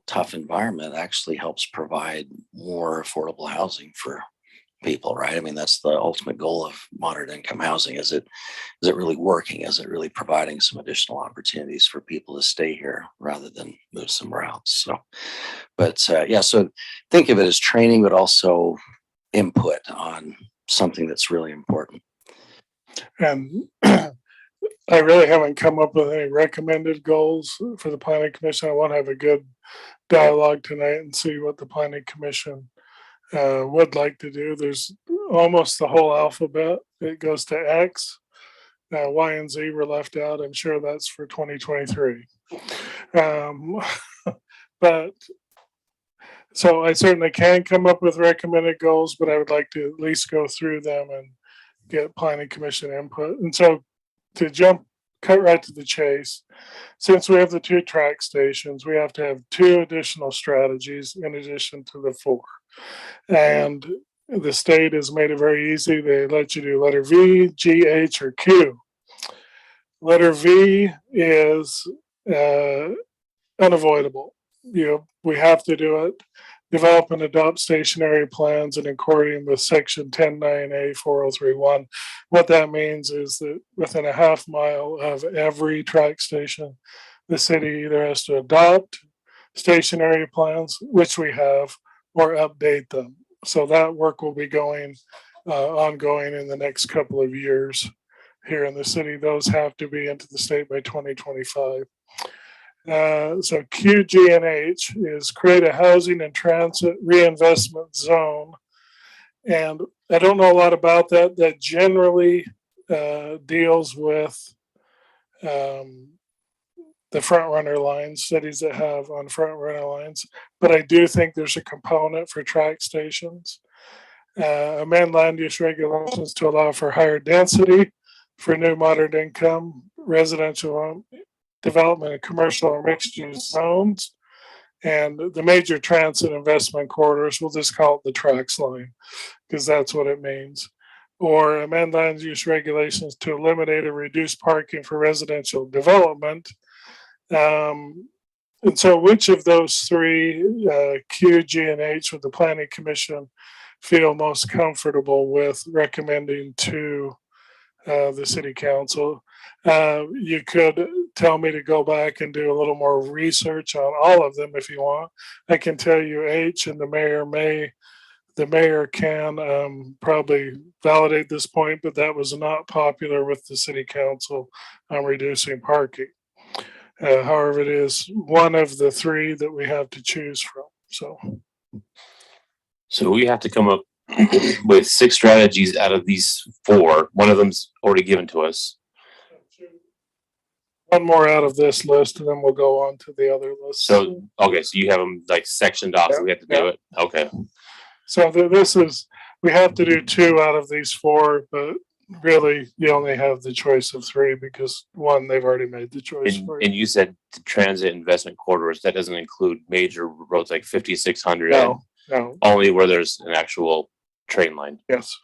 tough environment actually helps provide more affordable housing for people, right? I mean, that's the ultimate goal of moderate income housing. Is it really working? Is it really providing some additional opportunities for people to stay here rather than move somewhere else? So, but yeah, so think of it as training, but also input on something that's really important. And I really haven't come up with any recommended goals for the planning commission. I want to have a good dialogue tonight and see what the planning commission would like to do. There's almost the whole alphabet. It goes to X. Y and Z were left out. I'm sure that's for 2023. But so I certainly can come up with recommended goals, but I would like to at least go through them and get planning commission input. And so to cut right to the chase, since we have the 2 track stations, we have to have 2 additional strategies in addition to the 4. And the state has made it very easy. They let you do letter V, G, H, or Q. Letter V is unavoidable. We have to do it. Develop and adopt stationary plans in accordance with section 10.9A 4031. What that means is that within a half mile of every track station, the city either has to adopt stationary plans, which we have, or update them. So that work will be ongoing in the next couple of years here in the city. Those have to be into the state by 2025. So Q, G, and H is create a housing and transit reinvestment zone. And I don't know a lot about that. That generally deals with the front runner lines, cities that have on front runner lines. But I do think there's a component for track stations. Amend land use regulations to allow for higher density for new moderate income residential development of commercial or mixed use zones. And the major transit investment corridors, we'll just call it the tracks line, because that's what it means. Or amend land use regulations to eliminate or reduce parking for residential development. And so which of those 3, Q, G, and H, would the planning commission feel most comfortable with recommending to the city council? You could tell me to go back and do a little more research on all of them if you want. I can tell you H and the mayor can probably validate this point, but that was not popular with the city council on reducing parking. However, it is one of the 3 that we have to choose from. So we have to come up with 6 strategies out of these 4. One of them's already given to us. One more out of this list, and then we'll go on to the other list. So, okay, so you have them like sectioned off, so we have to do it. Okay. So we have to do 2 out of these 4, but really you only have the choice of 3 because 1, they've already made the choice for you. And you said the transit investment corridors, that doesn't include major roads like 5600. No. Only where there's an actual train line. Yes.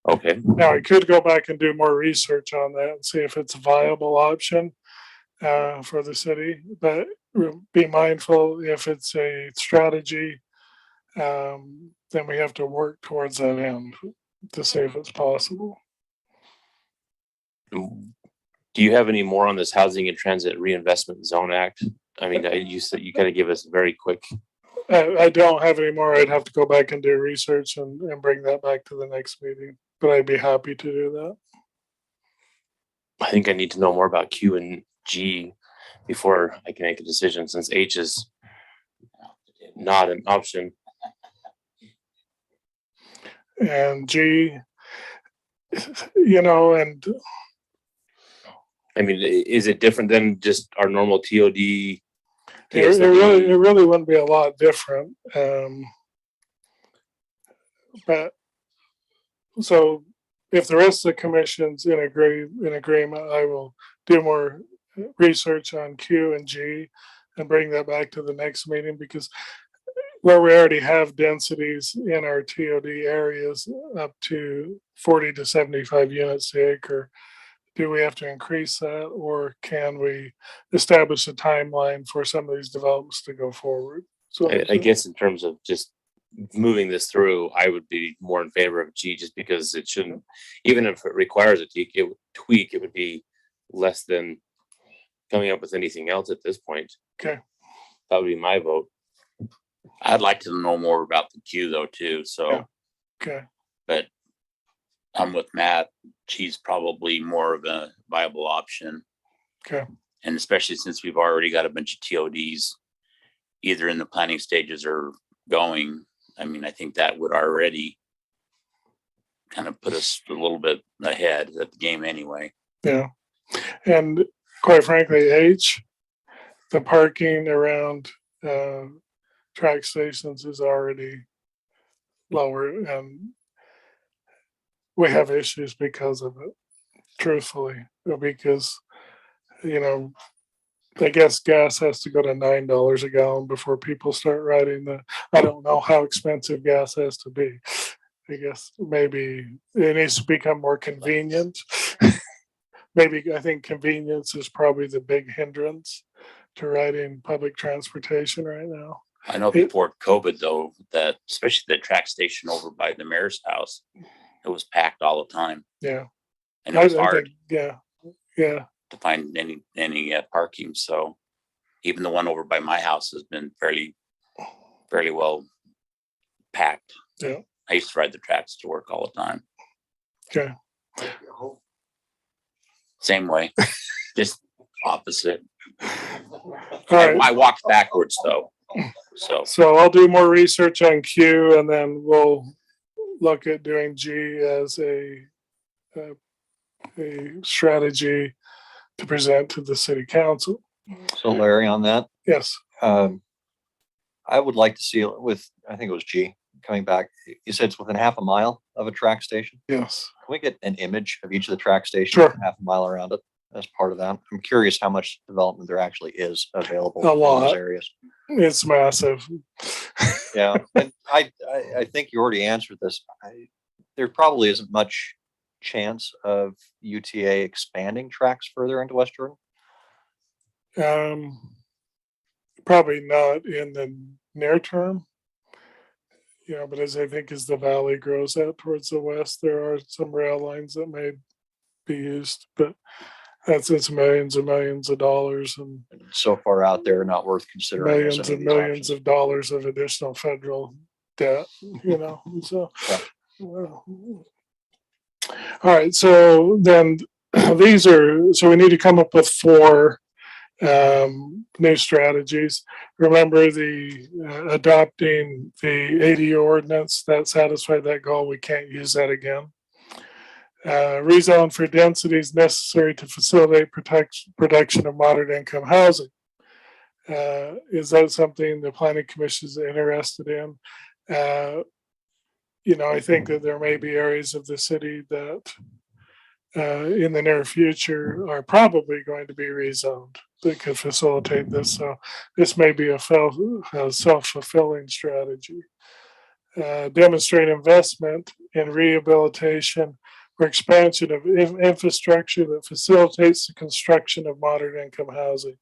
Okay. Now I could go back and do more research on that and see if it's a viable option for the city, but be mindful if it's a strategy, then we have to work towards that end to see if it's possible. Do you have any more on this Housing and Transit Reinvestment Zone Act? I mean, you said you got to give us a very quick. I don't have any more. I'd have to go back and do research and bring that back to the next meeting, but I'd be happy to do that. I think I need to know more about Q and G before I can make a decision, since H is not an option. And G, and I mean, is it different than just our normal TOD? It really wouldn't be a lot different. But so if the rest of the commission's in agreement, I will do more research on Q and G and bring that back to the next meeting, because where we already have densities in our TOD areas up to 40 to 75 units per acre, do we have to increase that, or can we establish a timeline for some of these developments to go forward? So I guess in terms of just moving this through, I would be more in favor of G, just because it shouldn't, even if it requires a tweak, it would be less than coming up with anything else at this point. Okay. That would be my vote. I'd like to know more about the Q though too, so. Yeah. Okay. But I'm with Matt, G's probably more of a viable option. Okay. And especially since we've already got a bunch of TODs either in the planning stages or going, I mean, I think that would already kind of put us a little bit ahead of the game anyway. Yeah. And quite frankly, the parking around track stations is already lower, and we have issues because of it, truthfully, because, I guess gas has to go to $9 a gallon before people start riding I don't know how expensive gas has to be. I guess maybe it needs to become more convenient. I think convenience is probably the big hindrance to riding public transportation right now. I know before COVID though, that especially the track station over by the mayor's house, it was packed all the time. Yeah. And it was hard Yeah. to find any parking. So even the one over by my house has been fairly well packed. Yeah. I used to ride the tracks to work all the time. Okay. Same way, just opposite. All right. I walked backwards though. So I'll do more research on Q, and then we'll look at doing G as a strategy to present to the city council. So Larry, on that, Yes. I would like to see it with, I think it was G coming back. You said it's within half a mile of a track station. Yes. Can we get an image of each of the track stations? Sure. Half a mile around it as part of that. I'm curious how much development there actually is available A in lot. those areas. It's massive. Yeah, and I think you already answered this. There probably isn't much chance of UTA expanding tracks further into West Jordan. Probably not in the near term. But as the valley grows out towards the west, there are some rail lines that may be used, but it's millions and millions of dollars and So far out there, not worth considering. millions and millions of dollars of additional federal debt, so. Yeah. All right, so then so we need to come up with 4 new strategies. Remember adopting the ADU ordinance that satisfied that goal. We can't use that again. Rezone for densities necessary to facilitate production of moderate income housing. Is that something the planning commission is interested in? I think that there may be areas of the city that in the near future are probably going to be rezoned that could facilitate this. So this may be a self-fulfilling strategy. Demonstrate investment in rehabilitation or expansion of infrastructure that facilitates the construction of moderate income housing.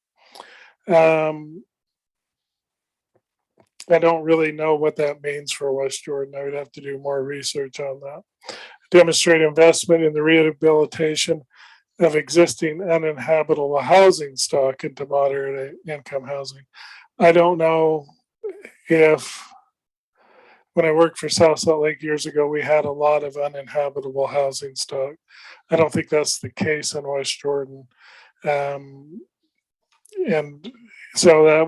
I don't really know what that means for West Jordan. I would have to do more research on that. Demonstrate investment in the rehabilitation of existing uninhabitable housing stock into moderate income housing. I don't know if, when I worked for South Salt Lake years ago, we had a lot of uninhabitable housing stock. I don't think that's the case in West Jordan. And so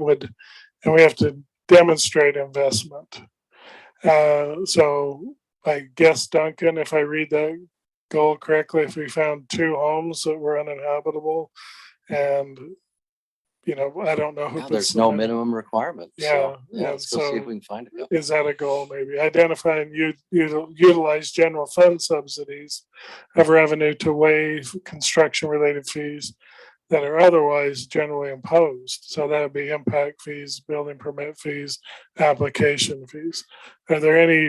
we have to demonstrate investment. So I guess, Duncan, if I read that goal correctly, if we found 2 homes that were uninhabitable, and I don't know who puts There's no that in. minimum requirement. Yeah, Let's go see so if we can find it. is that a goal? Maybe identify and utilize general fund subsidies of revenue to waive construction related fees that are otherwise generally imposed. So that would be impact fees, building permit fees, application fees. Are there any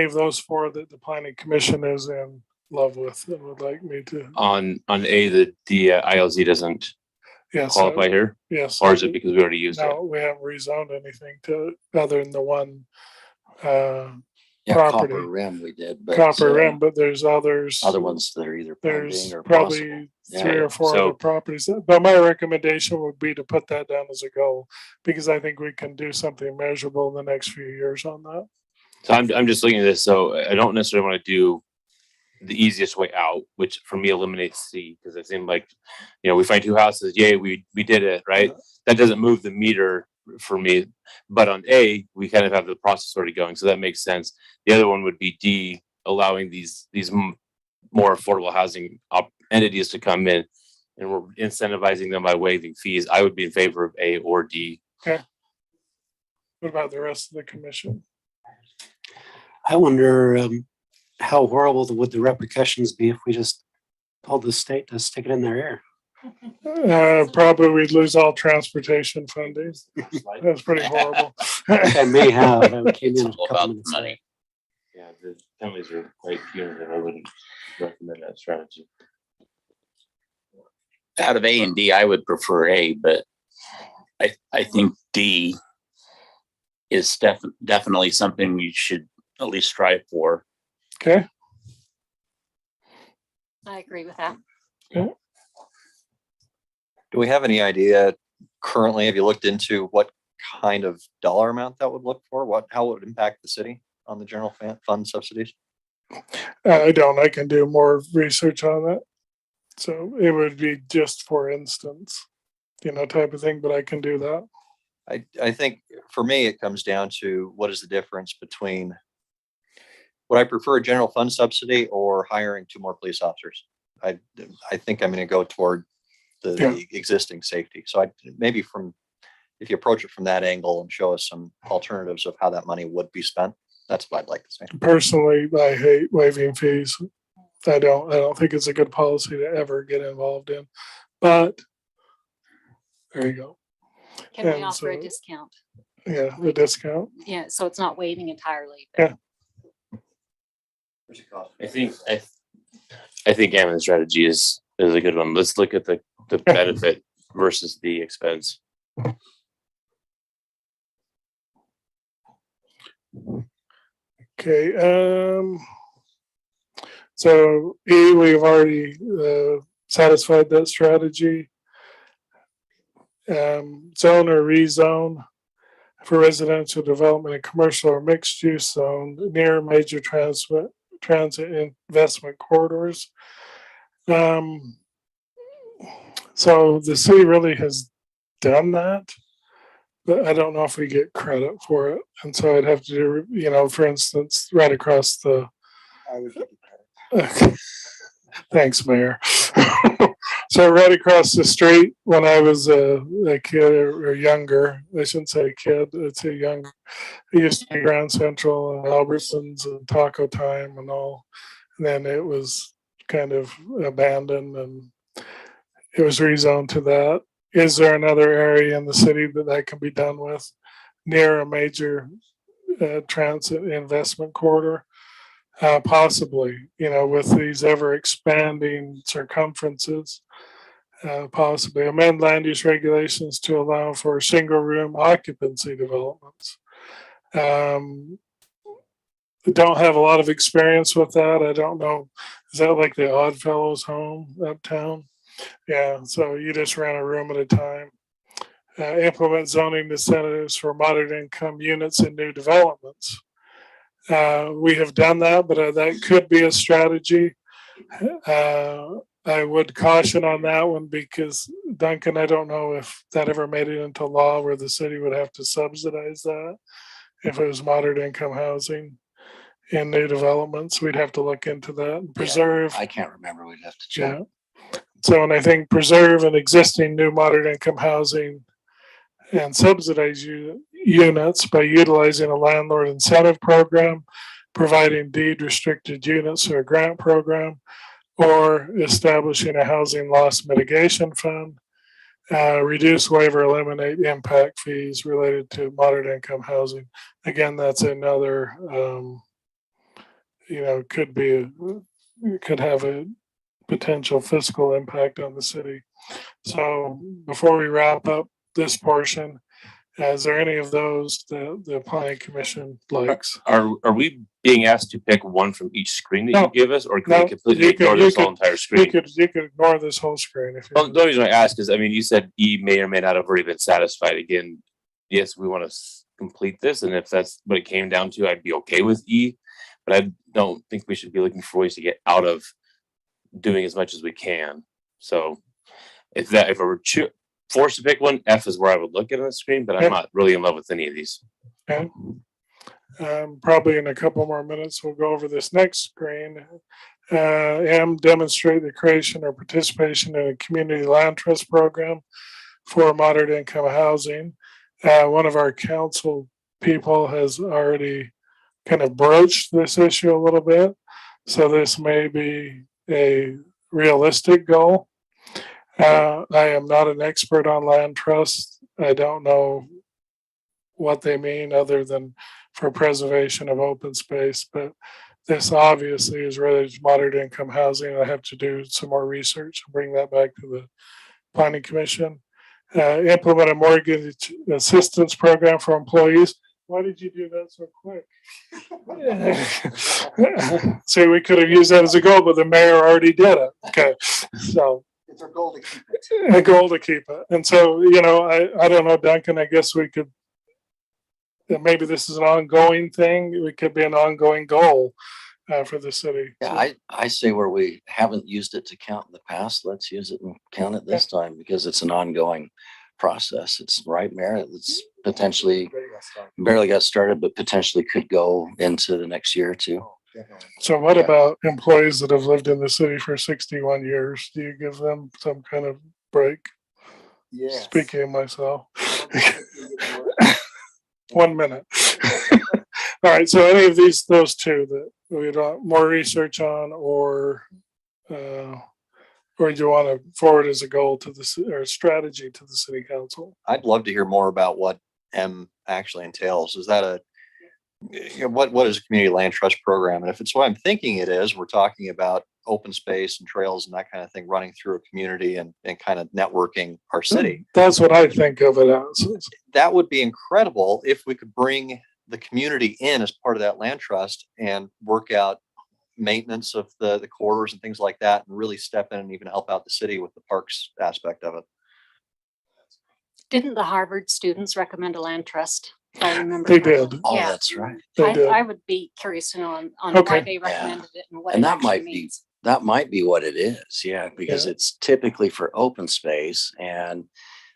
of those 4 that the planning commission is in love with and would like me to. On A, the ILZ doesn't Yes. qualify here, Yes. or is it because we already used it? No, we haven't rezoned anything to other than the one Yeah, property. Copper Rim we did, but Copper Rim, but there's others. other ones that are either pending There's or probably possible. three Yeah. or four So- other properties. But my recommendation would be to put that down as a goal because I think we can do something measurable in the next few years on that. So I'm just looking at this. So I don't necessarily want to do the easiest way out, which for me eliminates C, because it seemed like, we find two houses, yay, we did it, right? That doesn't move the meter for me. But on A, we kind of have the process already going, so that makes sense. The other one would be D, allowing these more affordable housing entities to come in, and we're incentivizing them by waiving fees. I would be in favor of A or D. What about the rest of the commission? I wonder how horrible would the repercussions be if we just told the state to stick it in their ear? Probably we'd lose all transportation funding. That's pretty horrible. I may have. I came It's in a all couple about the minutes late. money. Yeah, the penalties are quite punitive. I wouldn't recommend that strategy. Out of A and D, I would prefer A, but I think D is definitely something we should at least strive for. Okay. I agree with that. Do we have any idea currently, have you looked into what kind of dollar amount that would look for? How it would impact the city on the general fund subsidies? I don't. I can do more research on that. So it would be just for instance, type of thing, but I can do that. I think for me, it comes down to what is the difference between, would I prefer a general fund subsidy or hiring 2 more police officers? I think I'm going to go toward the existing safety. So maybe if you approach it from that angle and show us some alternatives of how that money would be spent, that's what I'd like to say. Personally, I hate waiving fees. I don't think it's a good policy to ever get involved in, but there you go. Can we And offer a so- discount? Yeah, the discount. Yeah, so it's not waiving entirely. but- I think Amend's strategy is a good one. Let's look at the benefit versus the expense. Okay, so E, we've already satisfied that strategy. Zone or rezone for residential development and commercial or mixed use zone near major transit investment corridors. So the city really has done that, but I don't know if we get credit for it. And so I'd have to do, for instance, right across the. Thanks, Mayor. So right across the street, when I was a kid or younger, I shouldn't say kid, I'd say younger. It used to be Grand Central and Albertsons and Taco Time and all. And then it was kind of abandoned and it was rezoned to that. Is there another area in the city that can be done with near a major transit investment corridor? Possibly, with these ever expanding circumferences, possibly amend land use regulations to allow for single room occupancy developments. Don't have a lot of experience with that. I don't know. Is that like the Oddfellows home uptown? Yeah. So you just rent a room at a time. Implement zoning incentives for moderate income units in new developments. We have done that, but that could be a strategy. I would caution on that one because Duncan, I don't know if that ever made it into law where the city would have to subsidize that. If it was moderate income housing in new developments, we'd have to look into that and preserve. I can't remember. We'd have to check. Yeah. So, and I think preserve an existing new moderate income housing and subsidize units by utilizing a landlord incentive program, providing deed restricted units through a grant program, or establishing a housing loss mitigation fund, reduce, waiver, eliminate impact fees related to moderate income housing. Again, that's another, could be could have a potential fiscal impact on the city. So before we wrap up this portion, is there any of those that the planning commission likes? Are we being asked to pick one from each screen that No. you give us, or can No, we completely you could- ignore you this whole could- entire You screen? could ignore this whole screen if you. Well, the only reason I ask is, I mean, you said E may or may not have already been satisfied. Again, yes, we want to complete this, and if that's what it came down to, I'd be okay with E. But I don't think we should be looking for ways to get out of doing as much as we can. So if I were forced to pick one, F is where I would look at on the screen, but I'm Yeah. not really in love with any of these. Okay. Probably in a couple more minutes, we'll go over this next screen. M, demonstrate the creation or participation in a community land trust program for moderate income housing. One of our council people has already kind of broached this issue a little bit. So this may be a realistic goal. I am not an expert on land trusts. I don't know what they mean other than for preservation of open space, but this obviously is related to moderate income housing. I have to do some more research and bring that back to the planning commission. Implement a mortgage assistance program for employees. Why did you do that so quick? See, we could have used that as a goal, but the mayor already did it. Okay, so. It's our goal to keep it. A goal to keep it. And so, you know, I don't know, Duncan, I guess we could, maybe this is an ongoing thing. It could be an ongoing goal for the city. Yeah, I say where we haven't used it to count in the past, let's use it and count it this time because it's an ongoing process. It's right, Mayor. It's potentially barely got started, but potentially could go into the next year or two. So what Yeah. about employees that have lived in the city for 61 years? Do you give them some kind of break? Yeah. Speaking of myself. 1 minute. All right, so any of those two that we want more research on, or do you want to forward as a goal to or strategy to the city council? I'd love to hear more about what M actually entails. Is that what is a community land trust program? And if it's what I'm thinking it is, we're talking about open space and trails and that kind of thing running through a community and kind of networking our city. That's what I think of it as. That would be incredible if we could bring the community in as part of that land trust and work out maintenance of the corridors and things like that, and really step in and even help out the city with the parks aspect of it. Didn't the Harvard students recommend a land trust? If I remember. They correctly? did. Oh, Yeah. that's right. They did. I would be curious to know on Okay. why they recommended it and what And it that actually might be, means. that might be what it is. Yeah, because Yeah. it's typically for open space. And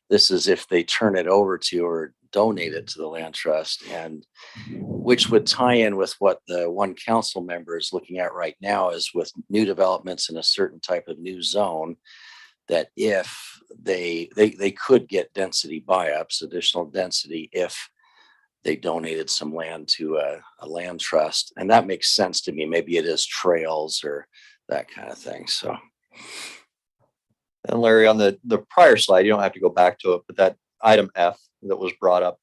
this is if they turn it over to or donate it to the land trust, and which would tie in with what the one council member is looking at right now is with new developments in a certain type of new zone, that if they could get density buy-ups, additional density, if they donated some land to a land trust. And that makes sense to me. Maybe it is trails or that kind of thing. So. And Larry, on the prior slide, you don't have to go back to it, but that item F that was brought up,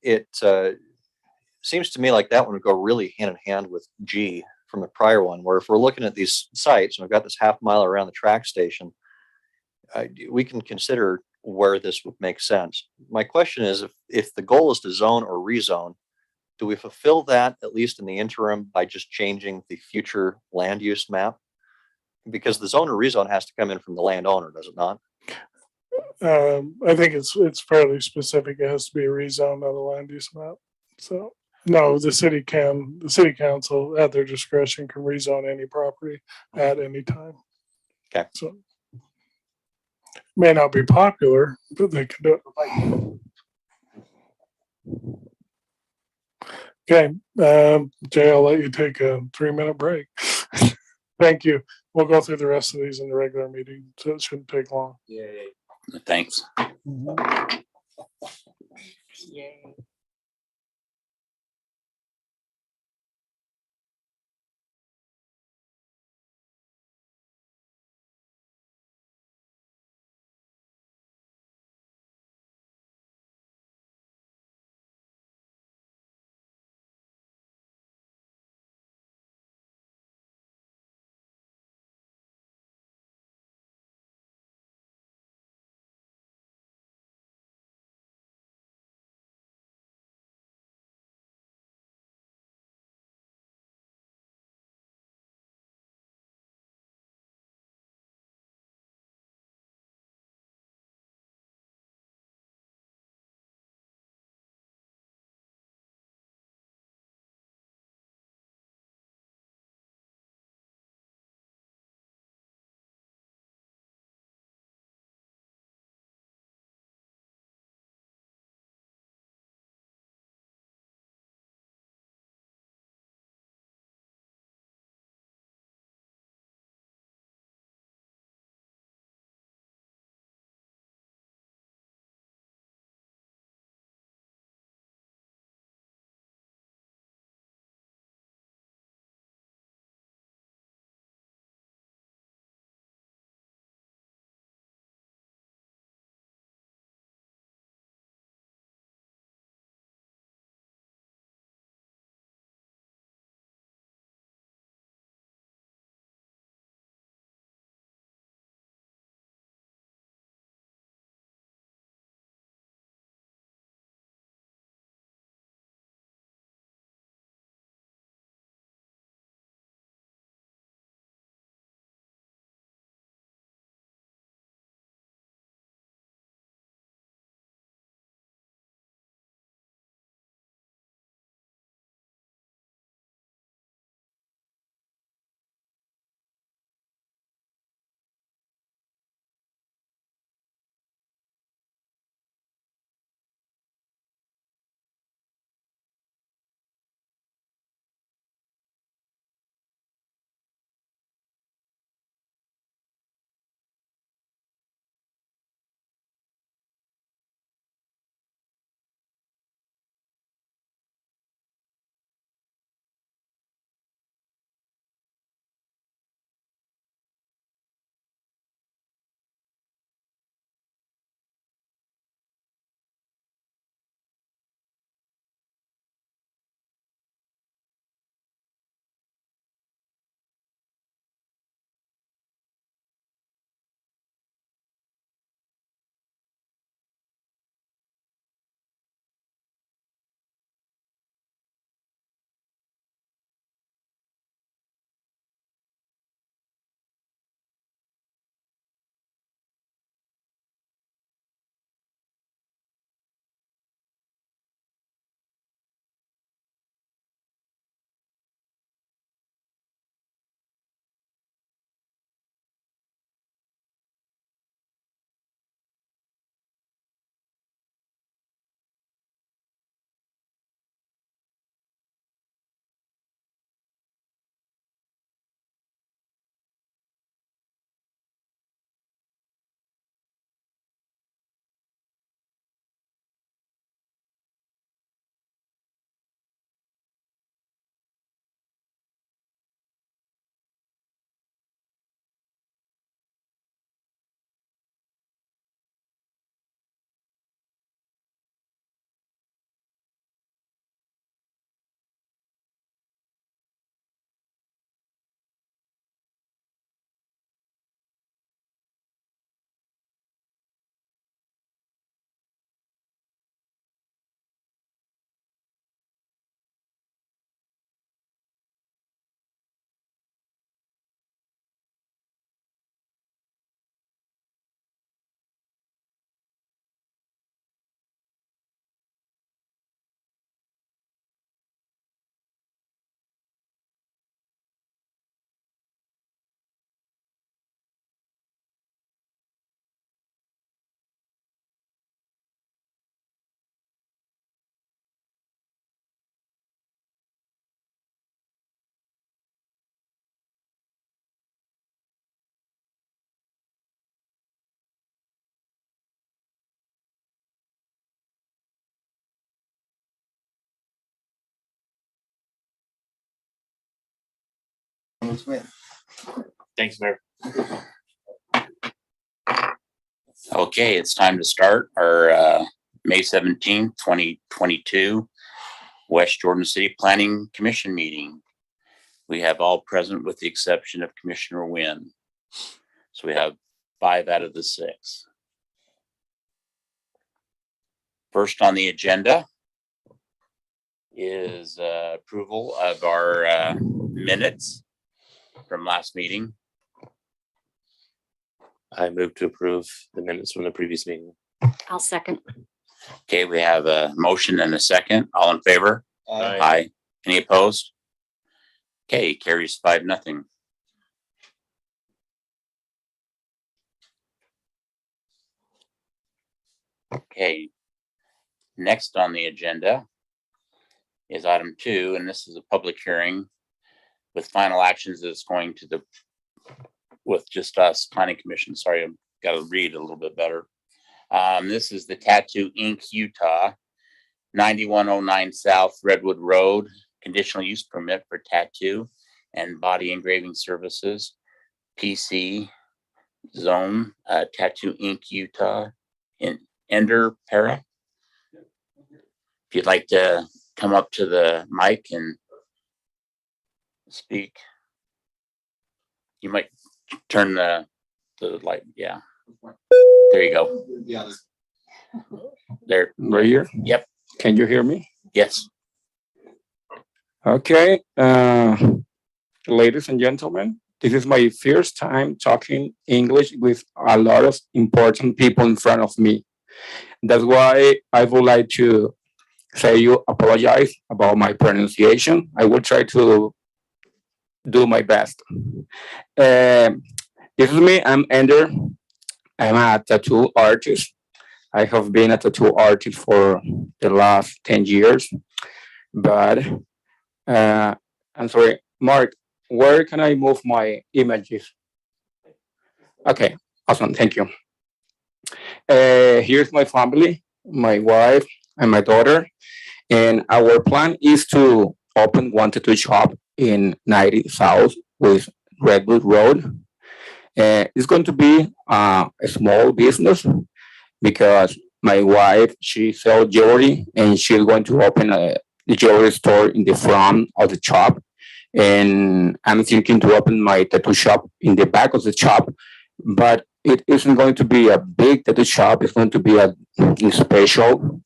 it seems to me like that one would go really hand in hand with G from the prior one, where if we're looking at these sites and we've got this half mile around the track station, we can consider where this would make sense. My question is, if the goal is to zone or rezone, do we fulfill that at least in the interim by just changing the future land use map? Because the zone or rezone has to come in from the landowner, does it not? I think it's fairly specific. It has to be a rezone, not a land use map. So no, the city council at their discretion can rezone any property at any time. Okay. So may not be popular, but they can do it. Okay, Jay, I'll let you take a 3-minute break. Thank you. We'll go through the rest of these in the regular meeting, so it shouldn't take long. Thanks. Yay. Thanks, Mayor. Okay, it's time to start our May 17th, 2022 West Jordan City Planning Commission meeting. We have all present with the exception of Commissioner Wynn. So we have 5 out of the 6. First on the agenda is approval of our minutes from last meeting. I move to approve the minutes from the previous meeting. I'll second. Okay, we have a motion and a second. All in favor? Aye. Any opposed? Okay, carries 5-0. Okay, next on the agenda is item 2, and this is a public hearing with final actions that's going to with just us, Planning Commission. Sorry, I've got to read a little bit better. This is the Tattoo Inc. Utah, 9109 South Redwood Road, conditional use permit for tattoo and body engraving services, PC zone, Tattoo Inc. Utah in Ender Para. If you'd like to come up to the mic and speak, you might turn the light. Yeah, there you go. Yeah. There. Right here? Yep. Can you hear me? Yes. Okay. Ladies and gentlemen, this is my first time talking English with a lot of important people in front of me. That's why I would like to apologize about my pronunciation. I will try to do my best. This is me. I'm Ender. I'm a tattoo artist. I have been a tattoo artist for the last 10 years. But I'm sorry, Mark, where can I move my images? Okay, awesome. Thank you. Here's my family, my wife and my daughter. And our plan is to open one tattoo shop in 90 South with Redwood Road. It's going to be a small business because my wife, she sells jewelry and she's going to open a jewelry store in the front of the shop. And I'm thinking to open my tattoo shop in the back of the shop, but it isn't going to be a big tattoo shop. It's going to be a special.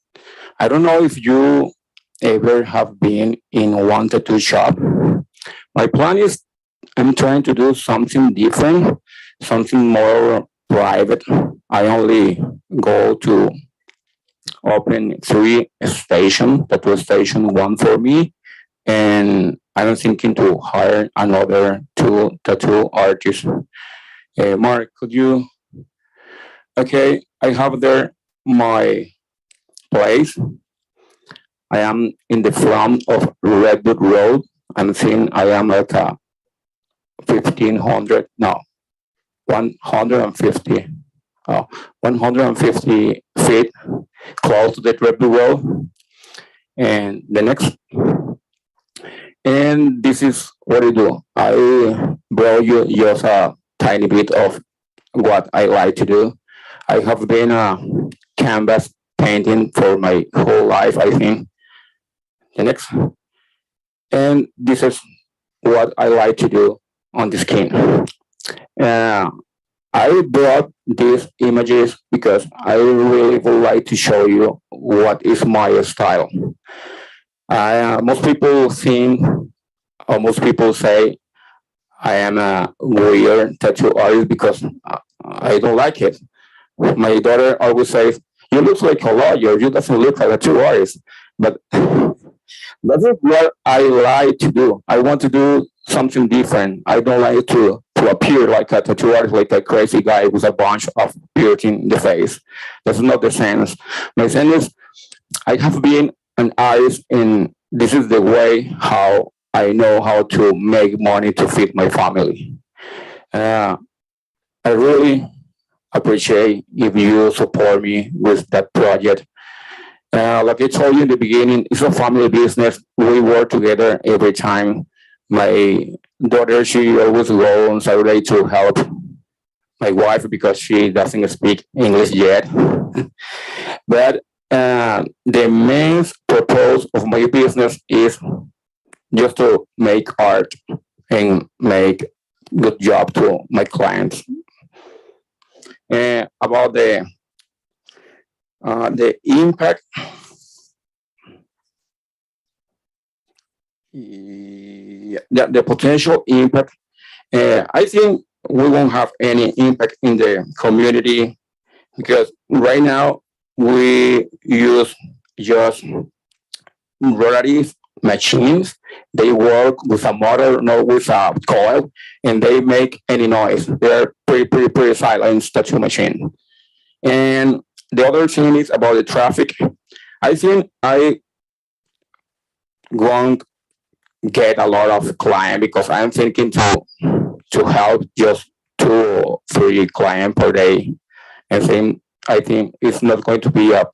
I don't know if you ever have been in one tattoo shop. My plan is I'm trying to do something different, something more private. I only go to open 3 stations, tattoo station, 1 for me, and I'm thinking to hire another 2 tattoo artists. Mark, could you? Okay, I have there my place. I am in the front of Redwood Road. I'm seeing I am like a 150 feet close to the Redwood Road. And the next, and this is what I do. I brought you just a tiny bit of what I like to do. I have been a canvas painting for my whole life, I think. The next, and this is what I like to do on the skin. I brought these images because I really would like to show you what is my style. Most people think, or most people say, I am a weird tattoo artist because I don't like it. My daughter always says, "You look like a lawyer. You doesn't look like a tattoo artist." But that's what I like to do. I want to do something different. I don't like to appear like a tattoo artist, like a crazy guy with a bunch of piercing in the face. That's not the sense. My sense is I have been an artist, and this is the way how I know how to make money to feed my family. I really appreciate if you support me with that project. Like I told you in the beginning, it's a family business. We work together every time. My daughter, she always go on Saturday to help my wife because she doesn't speak English yet. But the main purpose of my business is just to make art and make good job to my clients. About the impact, the potential impact, I think we won't have any impact in the community because right now we use just relative machines. They work with a motor, not with a coil, and they make any noise. They're pretty silent, tattoo machine. And the other thing is about the traffic. I think I won't get a lot of client because I'm thinking to help just 2 or 3 clients per day. I think it's not going to be a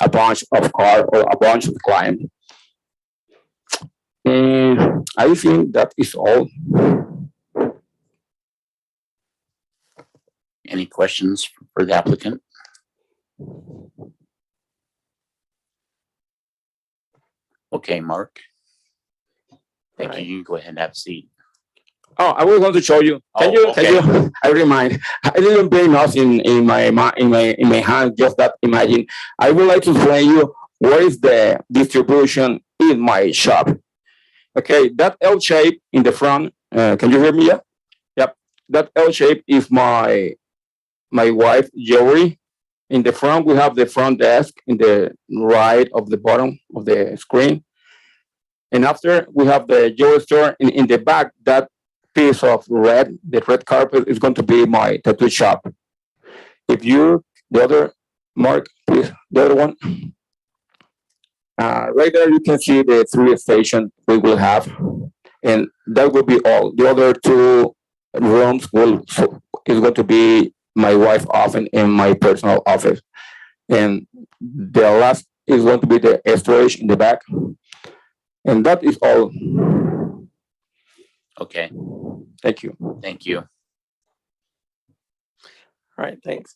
bunch of car or a bunch of clients. And I think that is all. Any questions for the applicant? Okay, Mark. Thank you. You can go ahead and have a seat. Oh, I was going to show you. Can you? I remind. I didn't bring nothing in my hand. Just that. Imagine. I would like to explain you what is the distribution in my shop. Okay, that L shape in the front. Can you hear me? Yeah. Yep. That L shape is my wife jewelry. In the front, we have the front desk in the right of the bottom of the screen. And after we have the jewelry store in the back, that piece of the red carpet is going to be my tattoo shop. If you, the other, Mark, please, the other one. Right there, you can see the 3 stations we will have. And that will be all. The other 2 rooms is going to be my wife's office and my personal office. And the last is going to be the storage in the back. And that is all. Okay, Thank you. thank you. All right, thanks.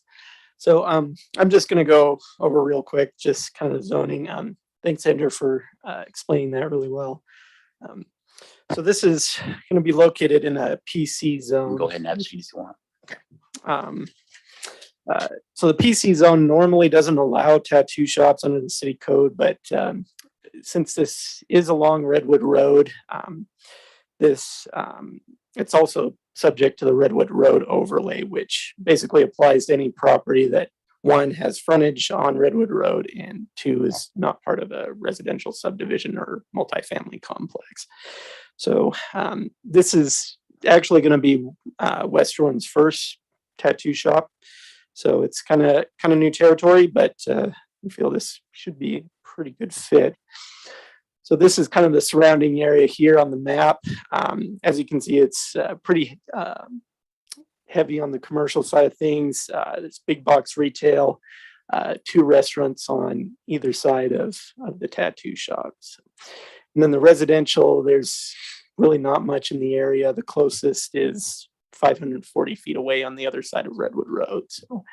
So I'm just going to go over real quick, just kind of zoning. Thanks, Andrew, for explaining that really well. So this is going to be located in a PC zone. Go ahead and have a seat if you want. So the PC zone normally doesn't allow tattoo shops under the city code, but since this is along Redwood Road, it's also subject to the Redwood Road overlay, which basically applies to any property that 1 has frontage on Redwood Road and 2 is not part of a residential subdivision or multifamily complex. So this is actually going to be West Jordan's first tattoo shop. So it's kind of new territory, but we feel this should be a pretty good fit. So this is kind of the surrounding area here on the map. As you can see, it's pretty heavy on the commercial side of things. There's big box retail, 2 restaurants on either side of the tattoo shops. And then the residential, there's really not much in the area. The closest is 540 feet away on the other side of Redwood Road. So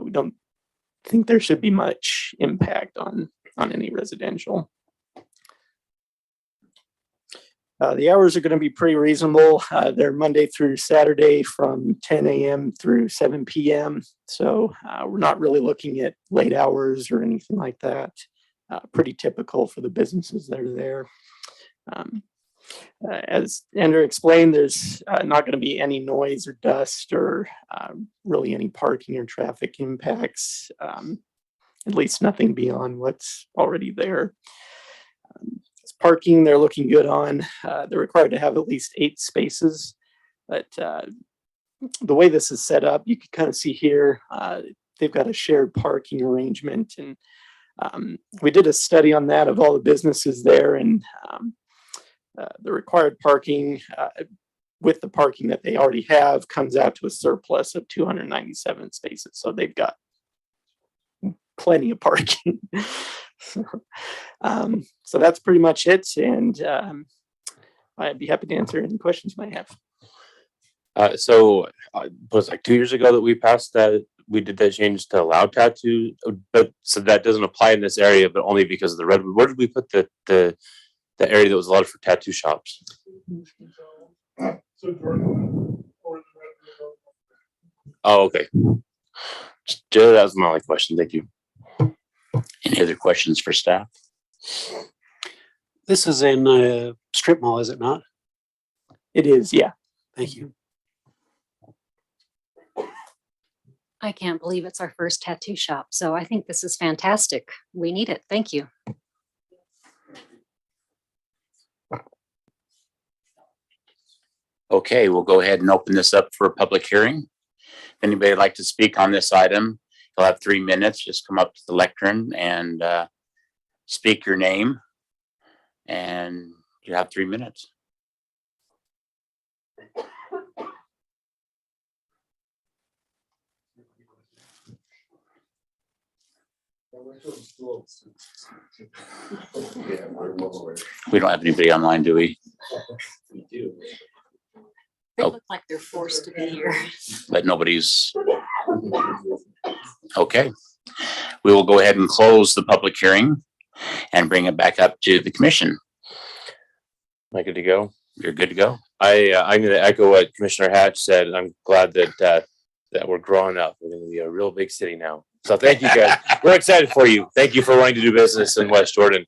we don't think there should be much impact on any residential. The hours are going to be pretty reasonable. They're Monday through Saturday from 10 a.m. through 7 p.m. So we're not really looking at late hours or anything like that. Pretty typical for the businesses that are there. As Andrew explained, there's not going to be any noise or dust or really any parking or traffic impacts, at least nothing beyond what's already there. Parking, they're looking good on. They're required to have at least 8 spaces, but the way this is set up, you can kind of see here, they've got a shared parking arrangement, and we did a study on that of all the businesses there, and the required parking with the parking that they already have comes out to a surplus of 297 spaces. So they've got plenty of parking. So that's pretty much it. And I'd be happy to answer any questions you might have. So it was like 2 years ago that we passed that, we did that change to allow tattoo, but so that doesn't apply in this area, but only because of the redwood. Where did we put the area that was allowed for tattoo shops? Oh, okay. That was my only question. Thank you. Any other questions for staff? This is in a strip mall, is it not? It is, yeah. Thank you. I can't believe it's our first tattoo shop. So I think this is fantastic. We need it. Thank you. Okay, we'll go ahead and open this up for a public hearing. If anybody would like to speak on this item, you'll have 3 minutes. Just come up to the lectern and speak your name, and you have 3 minutes. We don't have anybody online, do we? They Oh. look like they're forced to be here. But nobody's. Okay. We will go ahead and close the public hearing and bring it back up to the commission. Am I good to go? You're good to go. I'm going to echo what Commissioner Hatch said. I'm glad that we're growing up. We're going to be a real big city now. So thank you guys. We're excited for you. Thank you for wanting to do business in West Jordan.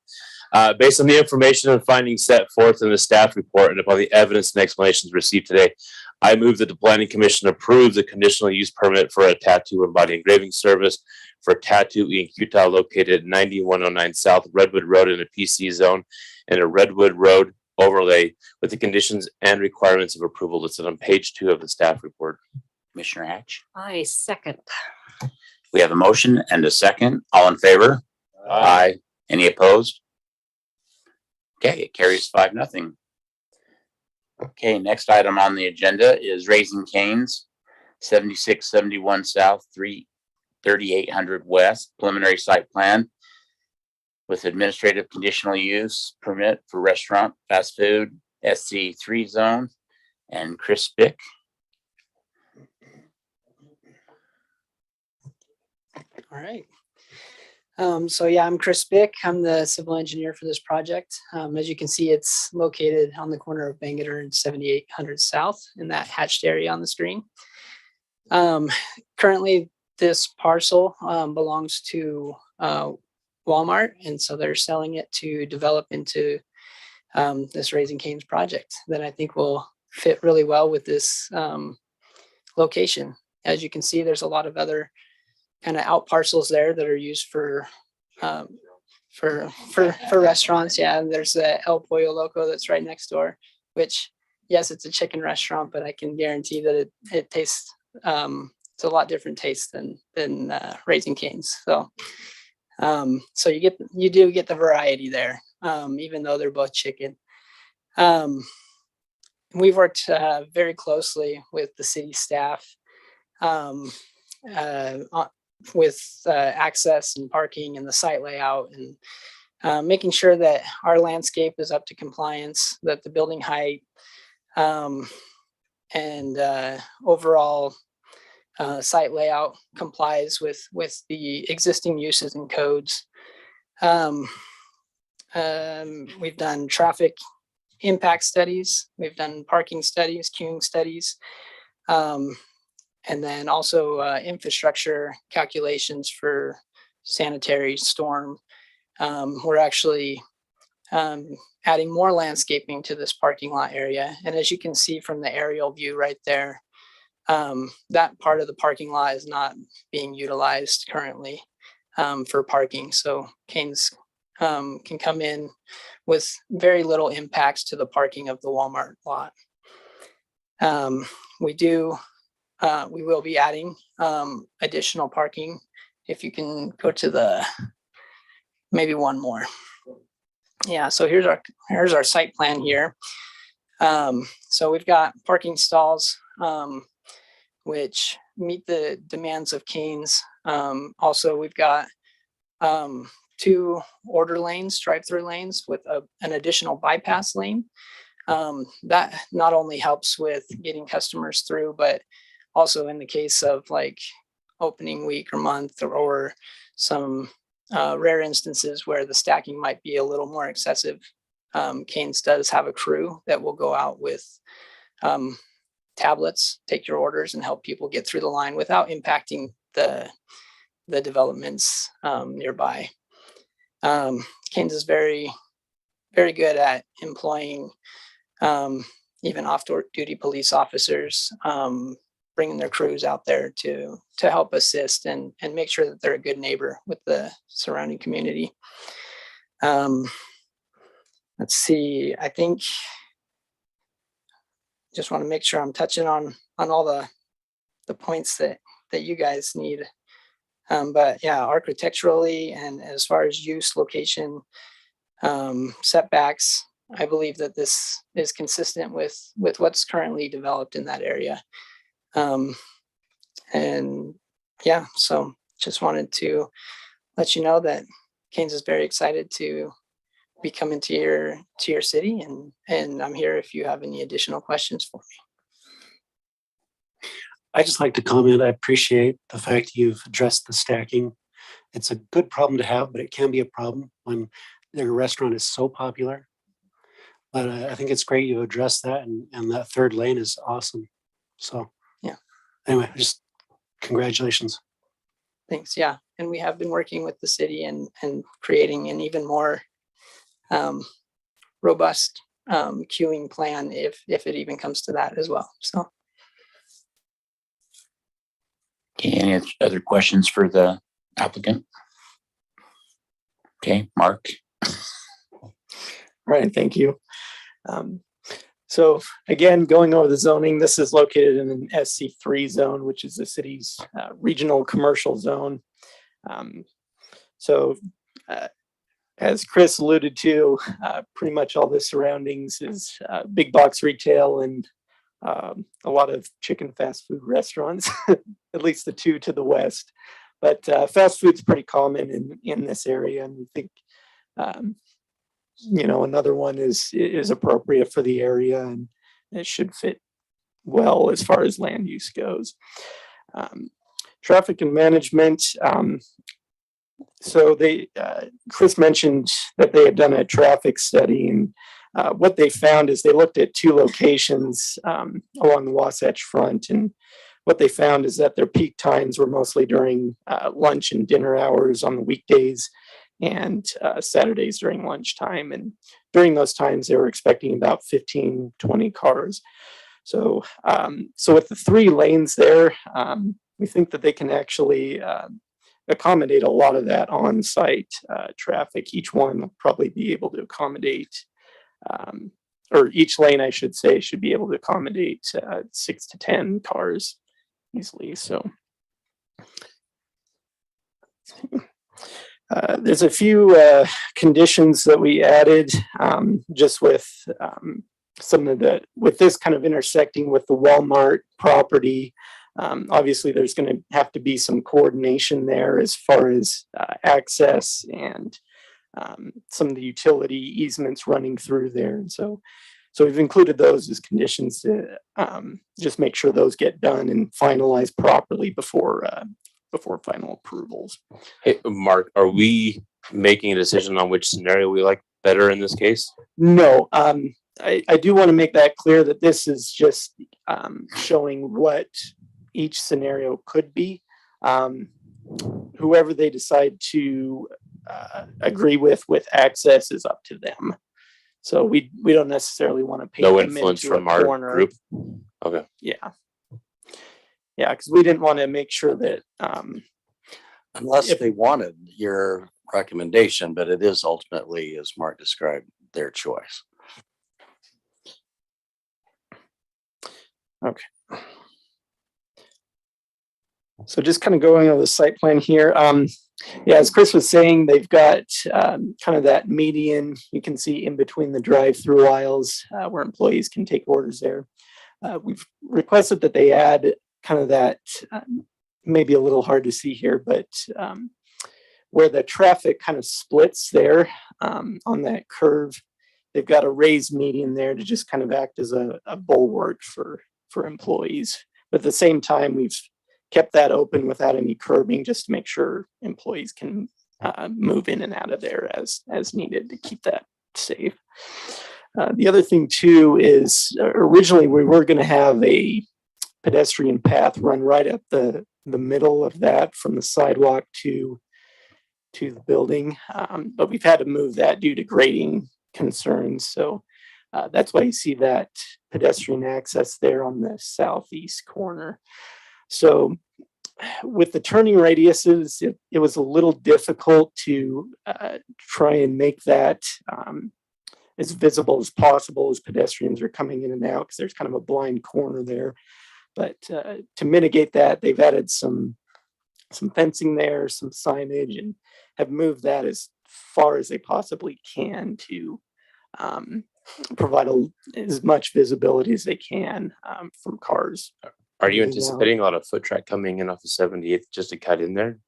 Based on the information and findings set forth in the staff report and upon the evidence and explanations received today, I move that the Planning Commission approve the conditional use permit for a tattoo and body engraving service for Tattoo Inc. Utah, located at 9109 South Redwood Road in a PC zone and a Redwood Road overlay with the conditions and requirements of approval listed on page 2 of the staff report. Commissioner Hatch. I second. We have a motion and a second. All in favor? Aye. Any opposed? Okay, it carries 5-0. Okay, next item on the agenda is Raising Cane's, 7671 South, 3800 West, preliminary site plan with administrative conditional use permit for restaurant, fast food, SC3 zone, and Chris Bick. All right. So yeah, I'm Chris Bick. I'm the civil engineer for this project. As you can see, it's located on the corner of Bangerter and 7800 South in that hatched area on the screen. Currently, this parcel belongs to Walmart, and so they're selling it to develop into this Raising Cane's project that I think will fit really well with this location. As you can see, there's a lot of other kind of out parcels there that are used for restaurants. Yeah, and there's the El Pollo Loco that's right next door, which yes, it's a chicken restaurant, but I can guarantee that it tastes it's a lot different taste than Raising Cane's. So so you do get the variety there, even though they're both chicken. We've worked very closely with the city staff with access and parking and the site layout, and making sure that our landscape is up to compliance, that the building height and overall site layout complies with the existing uses and codes. We've done traffic impact studies, we've done parking studies, queuing studies, and then also infrastructure calculations for sanitary, storm. We're actually adding more landscaping to this parking lot area. And as you can see from the aerial view right there, that part of the parking lot is not being utilized currently for parking. So Cane's can come in with very little impacts to the parking of the Walmart lot. We will be adding additional parking. If you can go to maybe one more. Yeah, so here's our site plan here. So we've got parking stalls, which meet the demands of Cane's. Also, we've got 2 order lanes, drive-through lanes with an additional bypass lane. That not only helps with getting customers through, but also in the case of like opening week or month, or some rare instances where the stacking might be a little more excessive, Canes does have a crew that will go out with tablets, take your orders, and help people get through the line without impacting the developments nearby. Canes is very, very good at employing even off-duty police officers, bringing their crews out there to help assist and make sure that they're a good neighbor with the surrounding community. Let's see, I think just want to make sure I'm touching on all the points that you guys need. But yeah, architecturally and as far as use, location, setbacks, I believe that this is consistent with what's currently developed in that area. And yeah, so just wanted to let you know that Canes is very excited to be coming to your city, and I'm here if you have any additional questions for me. I just like to comment, I appreciate the fact you've addressed the stacking. It's a good problem to have, but it can be a problem when their restaurant is so popular. But I think it's great you addressed that, and that third lane is awesome. So yeah. Anyway, just congratulations. Thanks. Yeah, and we have been working with the city and creating an even more robust queuing plan if it even comes to that as well. So. Okay, any other questions for the applicant? Okay, Mark. All right, thank you. So again, going over the zoning, this is located in an SC3 zone, which is the city's regional commercial zone. As Chris alluded to, pretty much all the surroundings is big box retail and a lot of chicken fast food restaurants, at least the two to the west. But fast food's pretty common in this area, and we think another one is appropriate for the area, and it should fit well as far as land use goes. Traffic and management. So Chris mentioned that they had done a traffic study, and what they found is they looked at two locations along the Wasatch Front, and what they found is that their peak times were mostly during lunch and dinner hours on the weekdays, and Saturdays during lunchtime. And during those times, they were expecting about 15, 20 cars. So with the 3 lanes there, we think that they can actually accommodate a lot of that on-site traffic. Each one will probably be able to accommodate, or each lane, I should say, should be able to accommodate 6 to 10 cars easily. So there's a few conditions that we added just with with this kind of intersecting with the Walmart property. Obviously, there's going to have to be some coordination there as far as access and some of the utility easements running through there. And so we've included those as conditions to just make sure those get done and finalized properly before final approvals. Hey, Mark, are we making a decision on which scenario we like better in this case? No, I do want to make that clear that this is just showing what each scenario could be. Whoever they decide to agree with access is up to them. So we don't necessarily want to paint No them influence into from a our corner. group? Okay. Yeah, because we didn't want to make sure that Unless they wanted your recommendation, but it is ultimately, as Mark described, their choice. Okay. So just kind of going over the site plan here. As Chris was saying, they've got kind of that median you can see in between the drive-through aisles where employees can take orders there. We've requested that they add kind of that, maybe a little hard to see here, but where the traffic kind of splits there on that curve. they've got a raised median there to just kind of act as a bulwark for employees. But at the same time, we've kept that open without any curbing, just to make sure employees can move in and out of there as needed to keep that safe. The other thing too is originally we were going to have a pedestrian path run right up the middle of that from the sidewalk to the building, but we've had to move that due to grading concerns. So that's why you see that pedestrian access there on the southeast corner. So with the turning radiuses, it was a little difficult to try and make that as visible as possible as pedestrians are coming in and out, because there's kind of a blind corner there. But to mitigate that, they've added some fencing there, some signage, and have moved that as far as they possibly can to provide as much visibility as they can from cars. Are you moving out. anticipating a lot of foot traffic coming in off of 78th just to cut in there?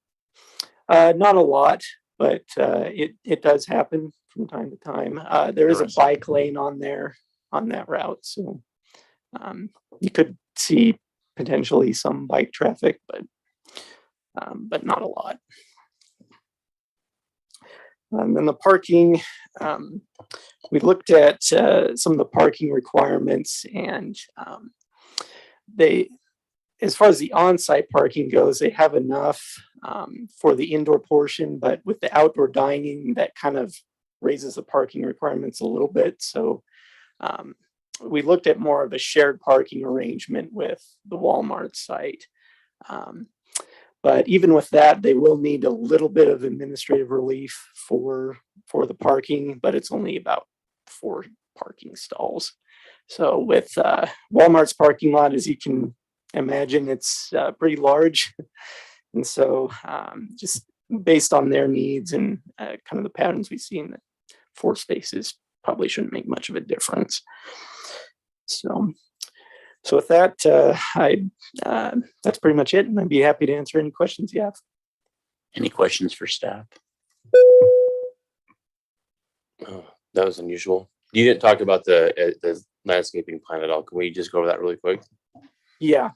Not a lot, but it does happen from time to time. There is a bike lane on that route, so you could see potentially some bike traffic, but not a lot. And then the parking, we looked at some of the parking requirements, and as far as the on-site parking goes, they have enough for the indoor portion, but with the outdoor dining, that kind of raises the parking requirements a little bit. So we looked at more of a shared parking arrangement with the Walmart site. But even with that, they will need a little bit of administrative relief for the parking, but it's only about 4 parking stalls. So with Walmart's parking lot, as you can imagine, it's pretty large. And so just based on their needs and kind of the patterns we've seen, 4 spaces probably shouldn't make much of a difference. So with that, that's pretty much it. And I'd be happy to answer any questions you have. Any questions for staff? Oh, that was unusual. You didn't talk about the landscaping plan at all. Can we just go over that really quick? Yeah.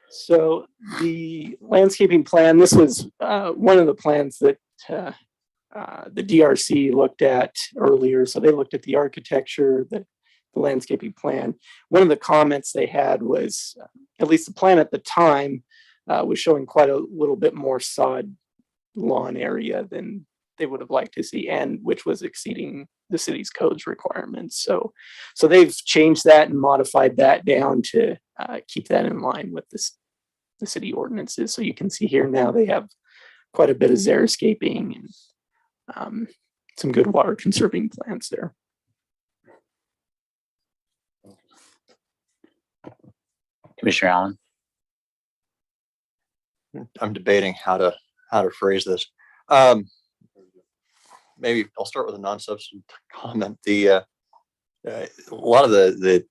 So the landscaping plan, this was one of the plans that the DRC looked at earlier. So they looked at the architecture, the landscaping plan. One of the comments they had was, at least the plan at the time, was showing quite a little bit more sod lawn area than they would have liked to see, and which was exceeding the city's codes requirements. So they've changed that and modified that down to keep that in line with the city ordinances. So you can see here now they have quite a bit of xeriscaping and some good water conserving plants there. Commissioner Allen? I'm debating how to phrase this. Maybe I'll start with a non-substantive comment. A lot of the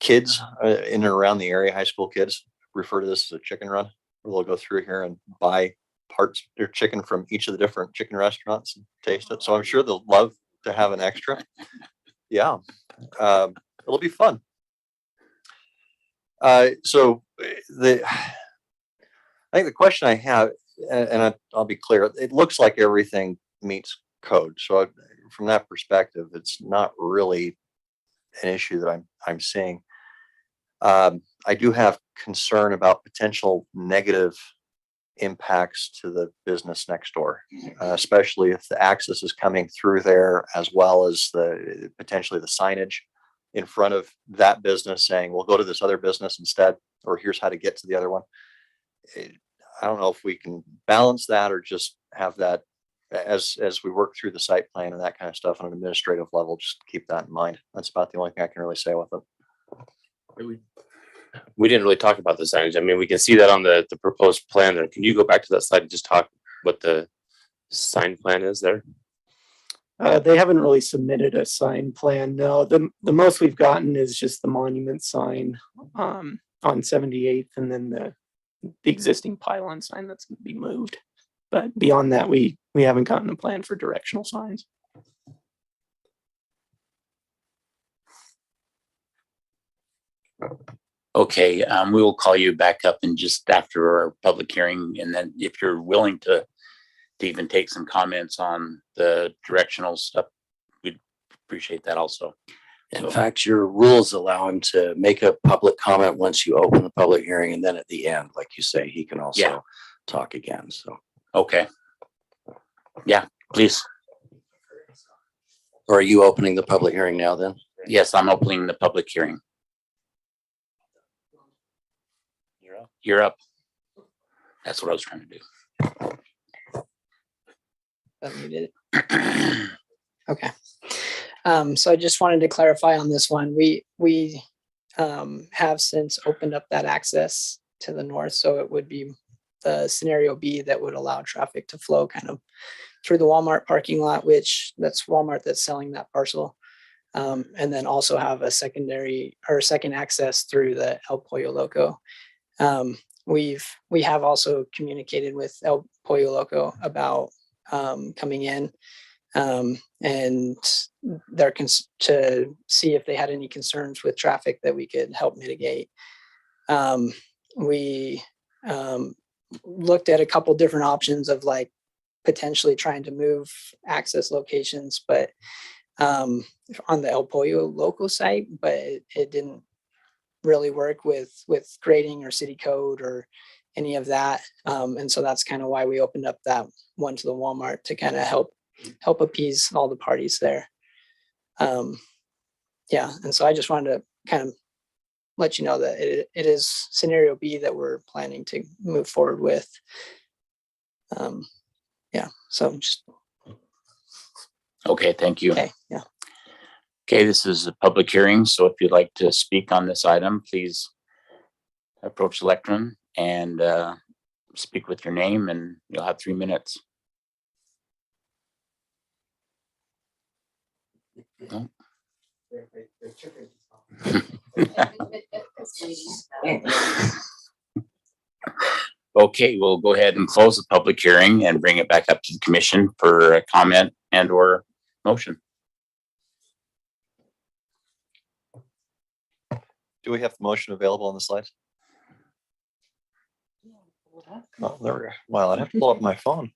kids in and around the area, high school kids, refer to this as a chicken run, where they'll go through here and buy parts of their chicken from each of the different chicken restaurants and taste it. So I'm sure they'll love to have an extra. Yeah, it'll be fun. So I think the question I have, and I'll be clear, it looks like everything meets code. So from that perspective, it's not really an issue that I'm seeing. I do have concern about potential negative impacts to the business next door, especially if the access is coming through there, as well as potentially the signage in front of that business saying, we'll go to this other business instead, or here's how to get to the other one. I don't know if we can balance that or just have that as we work through the site plan and that kind of stuff on an administrative level, just keep that in mind. That's about the only thing I can really say with it. We didn't really talk about the signage. I mean, we can see that on the proposed plan there. Can you go back to that slide and just talk what the sign plan is there? They haven't really submitted a sign plan. No, the most we've gotten is just the monument sign on 78th, and then the existing pylon sign that's going to be moved. But beyond that, we haven't gotten a plan for directional signs. Okay, we will call you back up and just after our public hearing, and then if you're willing to even take some comments on the directional stuff, we'd appreciate that also. In fact, your rules allow him to make a public comment once you open the public hearing, and then at the end, like you say, he can also Yeah. talk again. So, Okay. Yeah, please. or are you opening the public hearing now then? Yes, I'm opening the public hearing. You're up. That's what I was trying to do. You did it. Okay. So I just wanted to clarify on this one. We have since opened up that access to the north, so it would be the scenario B that would allow traffic to flow kind of through the Walmart parking lot, which that's Walmart that's selling that parcel. And then also have a secondary or second access through the El Pollo Loco. We have also communicated with El Pollo Loco about coming in and they're to see if they had any concerns with traffic that we could help mitigate. We looked at a couple different options of like potentially trying to move access locations, but on the El Pollo Loco site, but it didn't really work with grading or city code or any of that. And so that's kind of why we opened up that one to the Walmart to kind of help appease all the parties there. Yeah, and so I just wanted to kind of let you know that it is scenario B that we're planning to move forward with. Yeah, so just Okay, thank you. okay. Yeah. Okay, this is a public hearing, so if you'd like to speak on this item, please approach the lectern and speak with your name, and you'll have 3 minutes. No? Okay, we'll go ahead and close the public hearing and bring it back up to the commission for a comment and or motion. Do we have the motion available on the slides? Oh, there we go. Well, I'd have to pull up my phone.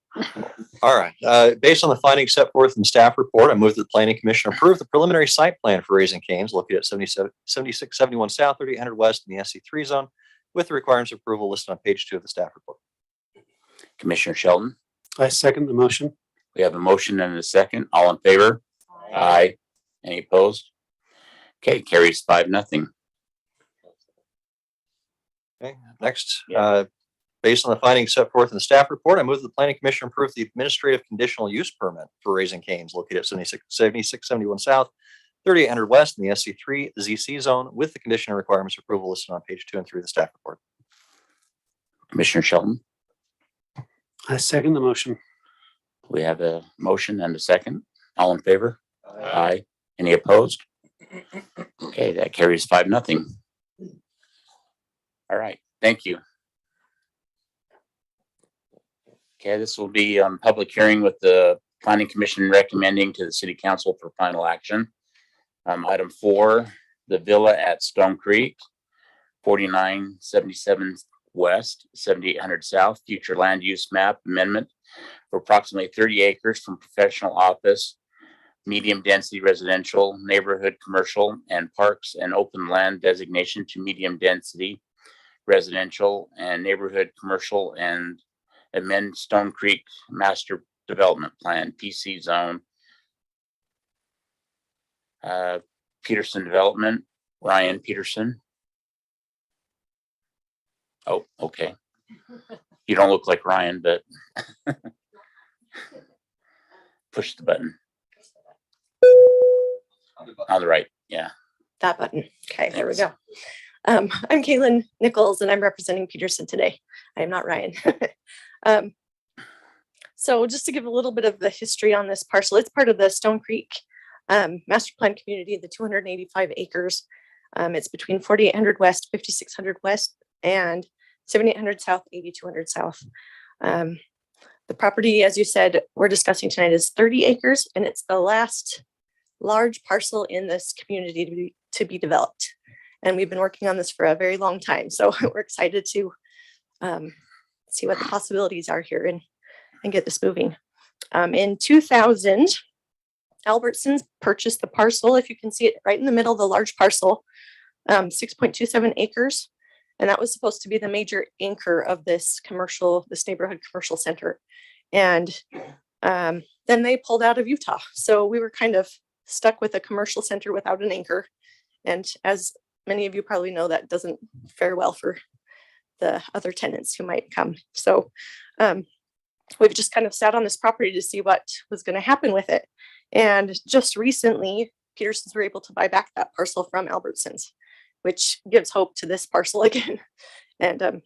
All right. Based on the findings set forth in the staff report, I move that the planning commission approve the preliminary site plan for Raising Cane's located at 7671 South, 3800 West in the SC3 zone with the requirements of approval listed on page 2 of the staff report. Commissioner Sheldon, I second the motion. we have a motion and a second. All in favor? Aye. Any opposed? Okay, carries 5-0. Okay, next, Yeah. based on the findings set forth in the staff report, I move that the planning commission approve the administrative conditional use permit for Raising Cane's located at 7671 South, 3800 West in the SC3 ZC zone with the condition and requirements of approval listed on page 2 and 3 of the staff report. Commissioner Sheldon, I second the motion. we have a motion and a second. All in favor? Aye. Any opposed? Okay, that carries 5-0. All right, thank you. Okay, this will be public hearing with the planning commission recommending to the city council for final action. Item 4, the villa at Stone Creek, 4977 West, 7800 South, future land use map amendment for approximately 30 acres from professional office, medium density residential, neighborhood commercial, and parks and open land designation to medium density residential and neighborhood commercial, and amend Stone Creek Master Development Plan, PC zone. Peterson Development, Ryan Peterson. Oh, okay. You don't look like Ryan, but push the button. On the right, yeah. That button. Okay, there we go. I'm Kaylin Nichols and I'm representing Peterson today. I am not Ryan. So just to give a little bit of the history on this parcel, it's part of the Stone Creek Master Plan community, the 285 acres. It's between 4800 West, 5600 West, and 7800 South, 8200 South. The property, as you said, we're discussing tonight is 30 acres, and it's the last large parcel in this community to be developed. And we've been working on this for a very long time. So we're excited to see what the possibilities are here and get this moving. In 2000, Albertsons purchased the parcel. If you can see it right in the middle, the large parcel, 6.27 acres. And that was supposed to be the major anchor of this neighborhood commercial center. And then they pulled out of Utah. So we were kind of stuck with a commercial center without an anchor. And as many of you probably know, that doesn't fare well for the other tenants who might come. So we've just kind of sat on this property to see what was going to happen with it. And just recently, Petersons were able to buy back that parcel from Albertsons, which gives hope to this parcel again. And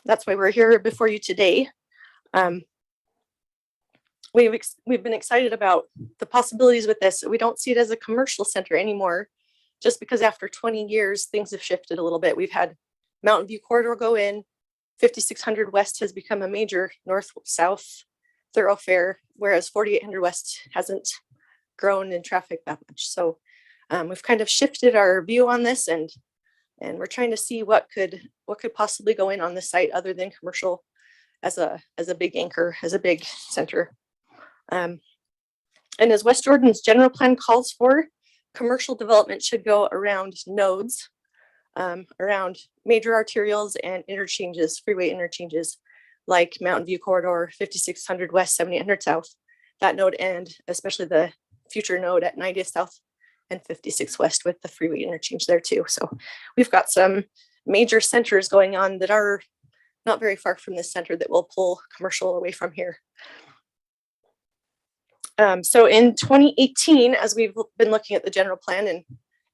that's why we're here before you today. We've been excited about the possibilities with this. We don't see it as a commercial center anymore, just because after 20 years, things have shifted a little bit. We've had Mountain View Corridor go in, 5600 West has become a major north-south thoroughfare, whereas 4800 West hasn't grown in traffic that much. So we've kind of shifted our view on this, and we're trying to see what could possibly go in on this site other than commercial as a big anchor, as a big center. And as West Jordan's general plan calls for, commercial development should go around nodes, around major arterials and interchanges, freeway interchanges, like Mountain View Corridor, 5600 West, 7800 South, that node, and especially the future node at 90th South and 56 West with the freeway interchange there too. So we've got some major centers going on that are not very far from this center that will pull commercial away from here. So in 2018, as we've been looking at the general plan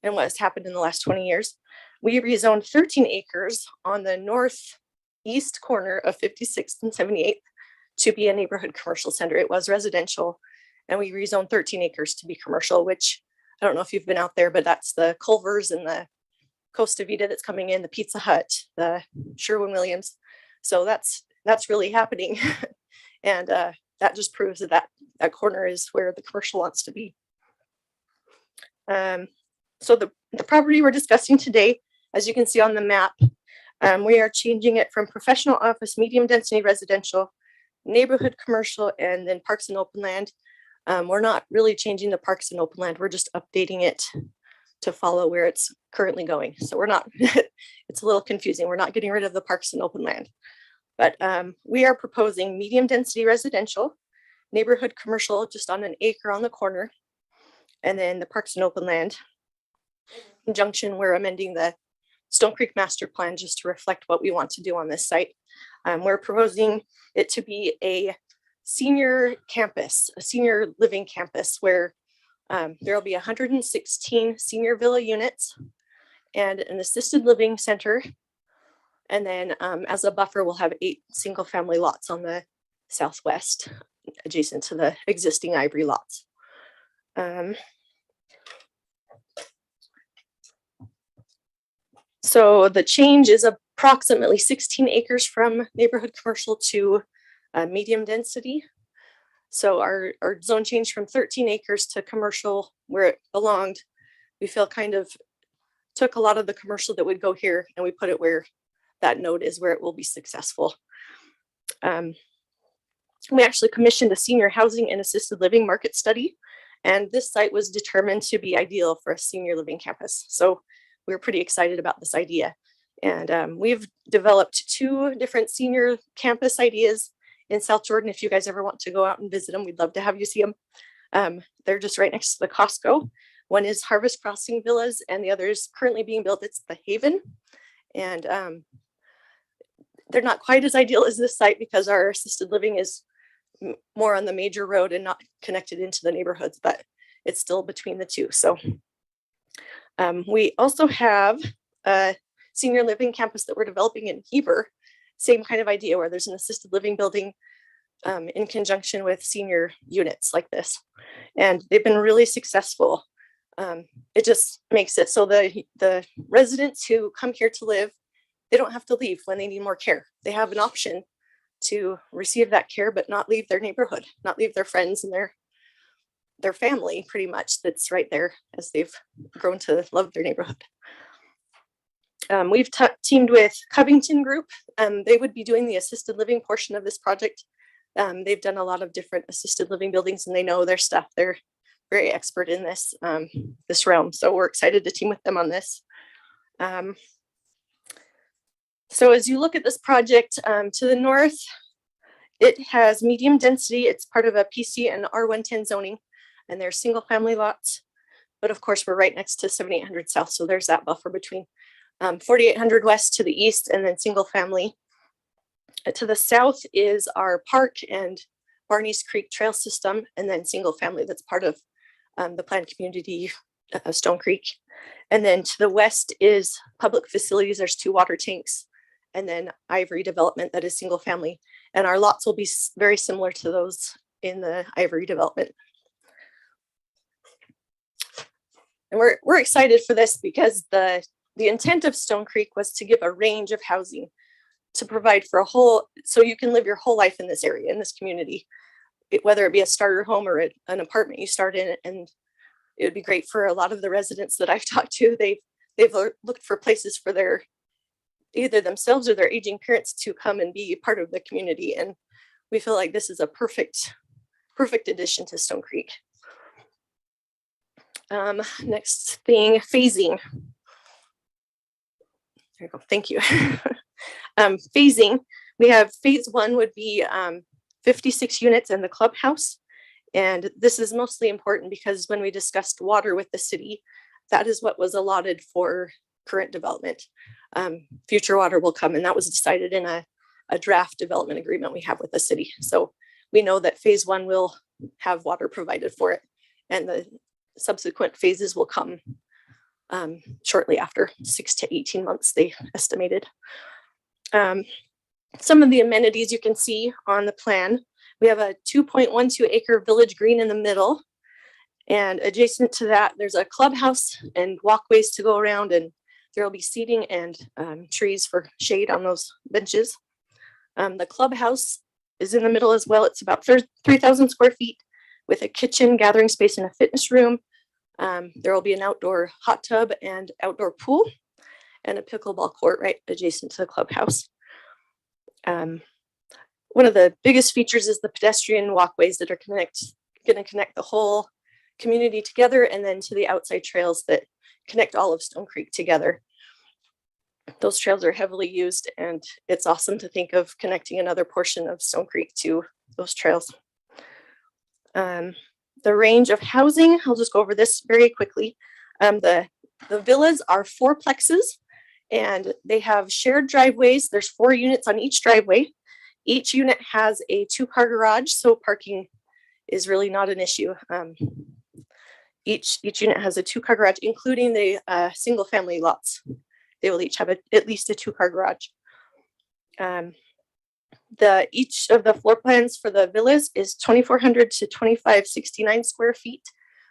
and what has happened in the last 20 years, we rezoned 13 acres on the northeast corner of 56th and 78th to be a neighborhood commercial center. It was residential, and we rezoned 13 acres to be commercial, which I don't know if you've been out there, but that's the Culver's and the Costa Vida that's coming in, the Pizza Hut, the Sherwin-Williams. So that's really happening. And that just proves that corner is where the commercial wants to be. So the property we're discussing today, as you can see on the map, we are changing it from professional office, medium density residential, neighborhood commercial, and then parks and open land. We're not really changing the parks and open land. We're just updating it to follow where it's currently going. So we're not, it's a little confusing. We're not getting rid of the parks and open land, but we are proposing medium density residential, neighborhood commercial just on an acre on the corner, and then the parks and open land. In conjunction, we're amending the Stone Creek master plan just to reflect what we want to do on this site. We're proposing it to be a senior campus, a senior living campus where there will be 116 senior villa units and an assisted living center. And then as a buffer, we'll have 8 single family lots on the southwest adjacent to the existing Ivory lots. So the change is approximately 16 acres from neighborhood commercial to medium density. So our zone changed from 13 acres to commercial where it belonged. We feel kind of took a lot of the commercial that would go here and we put it where that node is, where it will be successful. We actually commissioned a senior housing and assisted living market study, and this site was determined to be ideal for a senior living campus. So we're pretty excited about this idea. And we've developed 2 different senior campus ideas in South Jordan. If you guys ever want to go out and visit them, we'd love to have you see them. They're just right next to the Costco. One is Harvest Crossing Villas, and the other is currently being built. It's the Haven. And they're not quite as ideal as this site because our assisted living is more on the major road and not connected into the neighborhoods, but it's still between the 2. So we also have a senior living campus that we're developing in Heber. Same kind of idea where there's an assisted living building in conjunction with senior units like this. And they've been really successful. It just makes it so the residents who come here to live, they don't have to leave when they need more care. They have an option to receive that care, but not leave their neighborhood, not leave their friends and their family pretty much that's right there as they've grown to love their neighborhood. We've teamed with Covington Group. They would be doing the assisted living portion of this project. They've done a lot of different assisted living buildings and they know their stuff. They're very expert in this, this realm. So we're excited to team with them on this. So as you look at this project to the north, it has medium density. It's part of a PC and R110 zoning, and they're single family lots. But of course, we're right next to 7800 South. So there's that buffer between 4800 West to the east and then single family. To the south is our park and Barney's Creek trail system, and then single family that's part of the planned community Stone Creek. And then to the west is public facilities. There's 2 water tanks, and then Ivory development that is single family. And our lots will be very similar to those in the Ivory development. And we're excited for this because the intent of Stone Creek was to give a range of housing to provide for a whole, so you can live your whole life in this area, in this community, whether it be a starter home or an apartment you start in. And it would be great for a lot of the residents that I've talked to. They've looked for places for their, either themselves or their aging parents to come and be part of the community. And we feel like this is a perfect addition to Stone Creek. Next thing, phasing. There you go, thank you. Phasing, we have phase 1 would be 56 units in the clubhouse. And this is mostly important because when we discussed water with the city, that is what was allotted for current development. Future water will come, and that was decided in a draft development agreement we have with the city. So we know that phase 1 will have water provided for it, and the subsequent phases will come shortly after, 6 to 18 months, they estimated. Some of the amenities you can see on the plan. We have a 2.12 acre village green in the middle, and adjacent to that, there's a clubhouse and walkways to go around, and there will be seating and trees for shade on those benches. The clubhouse is in the middle as well. It's about 3,000 square feet with a kitchen, gathering space, and a fitness room. There will be an outdoor hot tub and outdoor pool and a pickleball court right adjacent to the clubhouse. One of the biggest features is the pedestrian walkways that are going to connect the whole community together, and then to the outside trails that connect all of Stone Creek together. Those trails are heavily used, and it's awesome to think of connecting another portion of Stone Creek to those trails. The range of housing, I'll just go over this very quickly. The villas are 4plexes, and they have shared driveways. There's 4 units on each driveway. Each unit has a 2-car garage, so parking is really not an issue. Each unit has a 2-car garage, including the single family lots. They will each have at least a 2-car garage. Each of the floor plans for the villas is 2,400 to 2,569 square feet.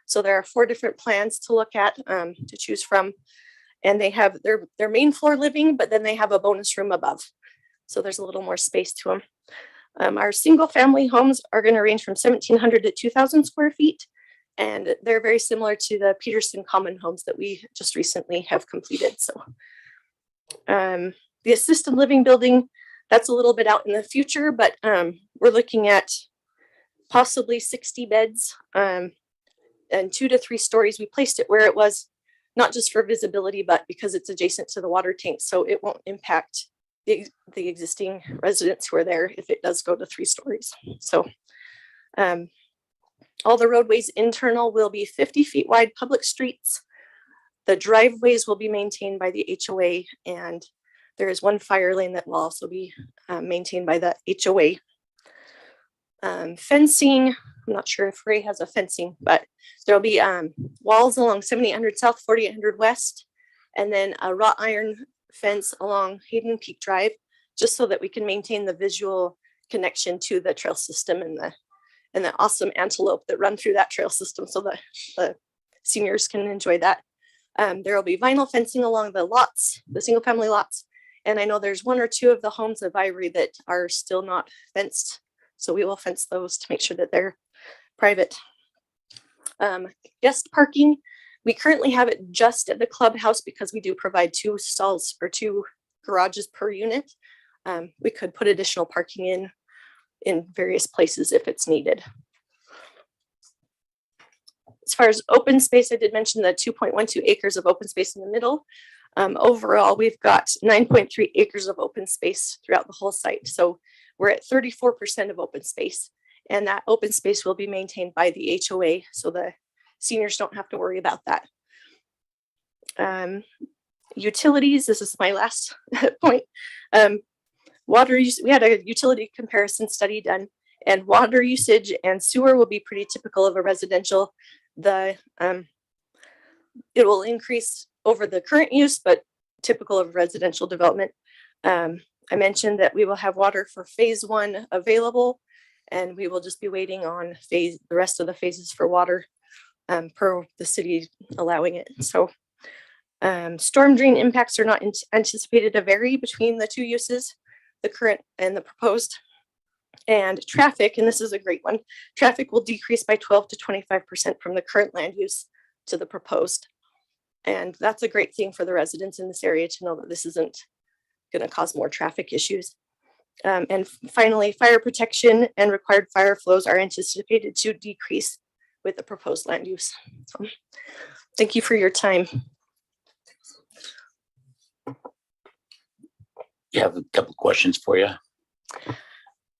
So there are 4 different plans to look at, to choose from. And they have their main floor living, but then they have a bonus room above. So there's a little more space to them. Our single family homes are going to range from 1,700 to 2,000 square feet. And they're very similar to the Peterson Common homes that we just recently have completed. So the assisted living building, that's a little bit out in the future, but we're looking at possibly 60 beds and 2 to 3 stories. We placed it where it was, not just for visibility, but because it's adjacent to the water tank. So it won't impact the existing residents who are there if it does go to 3 stories. So all the roadways internal will be 50 feet wide public streets. The driveways will be maintained by the HOA, and there is 1 fire lane that will also be maintained by the HOA. Fencing, I'm not sure if Ray has a fencing, but there'll be walls along 7800 South, 4800 West, and then a wrought iron fence along Hayden Peak Drive, just so that we can maintain the visual connection to the trail system and the awesome antelope that run through that trail system, so that the seniors can enjoy that. There will be vinyl fencing along the lots, the single family lots. And I know there's 1 or 2 of the homes of Ivory that are still not fenced. So we will fence those to make sure that they're private. Guest parking, We currently have it just at the clubhouse because we do provide 2 stalls or 2 garages per unit. We could put additional parking in various places if it's needed. As far as open space, I did mention the 2.12 acres of open space in the middle. Overall, we've got 9.3 acres of open space throughout the whole site. So we're at 34% of open space, and that open space will be maintained by the HOA. So the seniors don't have to worry about that. Utilities, this is my last point. Water use, we had a utility comparison study done, and water usage and sewer will be pretty typical of a residential. It will increase over the current use, but typical of residential development. I mentioned that we will have water for phase 1 available, and we will just be waiting on the rest of the phases for water per the city allowing it. So storm drain impacts are not anticipated to vary between the 2 uses, the current and the proposed. And traffic, and this is a great one, traffic will decrease by 12 to 25% from the current land use to the proposed. And that's a great thing for the residents in this area to know that this isn't going to cause more traffic issues. And finally, fire protection and required fire flows are anticipated to decrease with the proposed land use. So, thank you for your time. You have a couple questions for you.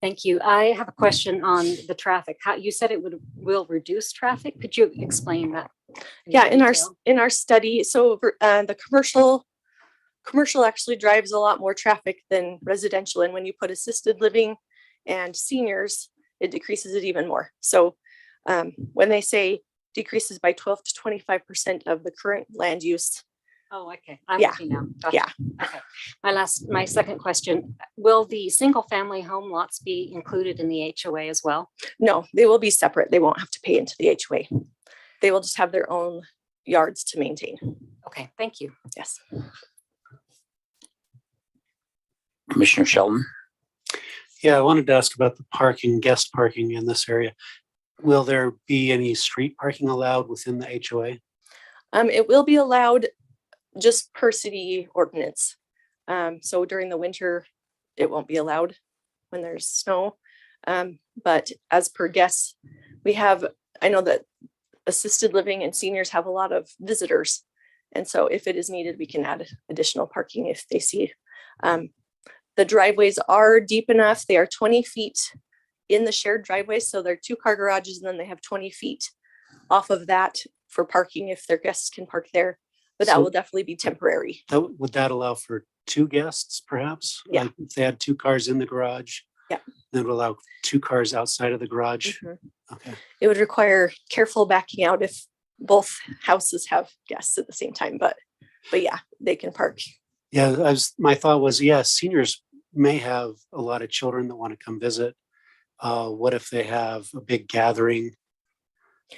Thank you. I have a question on the traffic. How you said it will reduce traffic. Could you explain that? Yeah, in our study, so the commercial actually drives a lot more traffic than residential, and when you put assisted living and seniors, it decreases it even more. So when they say decreases by 12 to 25% of the current land use. Oh, okay. I'm with you now. Gotcha. Yeah. Okay. My second question, will the single family home lots be included in the HOA as well? No, they will be separate. They won't have to pay into the HOA. They will just have their own yards to maintain. Okay, thank you. Yes. Commissioner Sheldon? Yeah, I wanted to ask about the parking, guest parking in this area. Will there be any street parking allowed within the HOA? It will be allowed just per city ordinance. So during the winter, it won't be allowed when there's snow. But as per guests, I know that assisted living and seniors have a lot of visitors. And so if it is needed, we can add additional parking if they see. The driveways are deep enough. They are 20 feet in the shared driveway. So they're 2-car garages, and then they have 20 feet off of that for parking if their guests can park there. But that will definitely be temporary. Would that allow for 2 guests, perhaps? Yeah. Like if they had 2 cars in the garage? Yeah. Then it would allow 2 cars outside of the garage? Mm-hmm. Okay. It would require careful backing out if both houses have guests at the same time, but yeah, they can park. Yeah, my thought was, yeah, seniors may have a lot of children that want to come visit. What if they have a big gathering?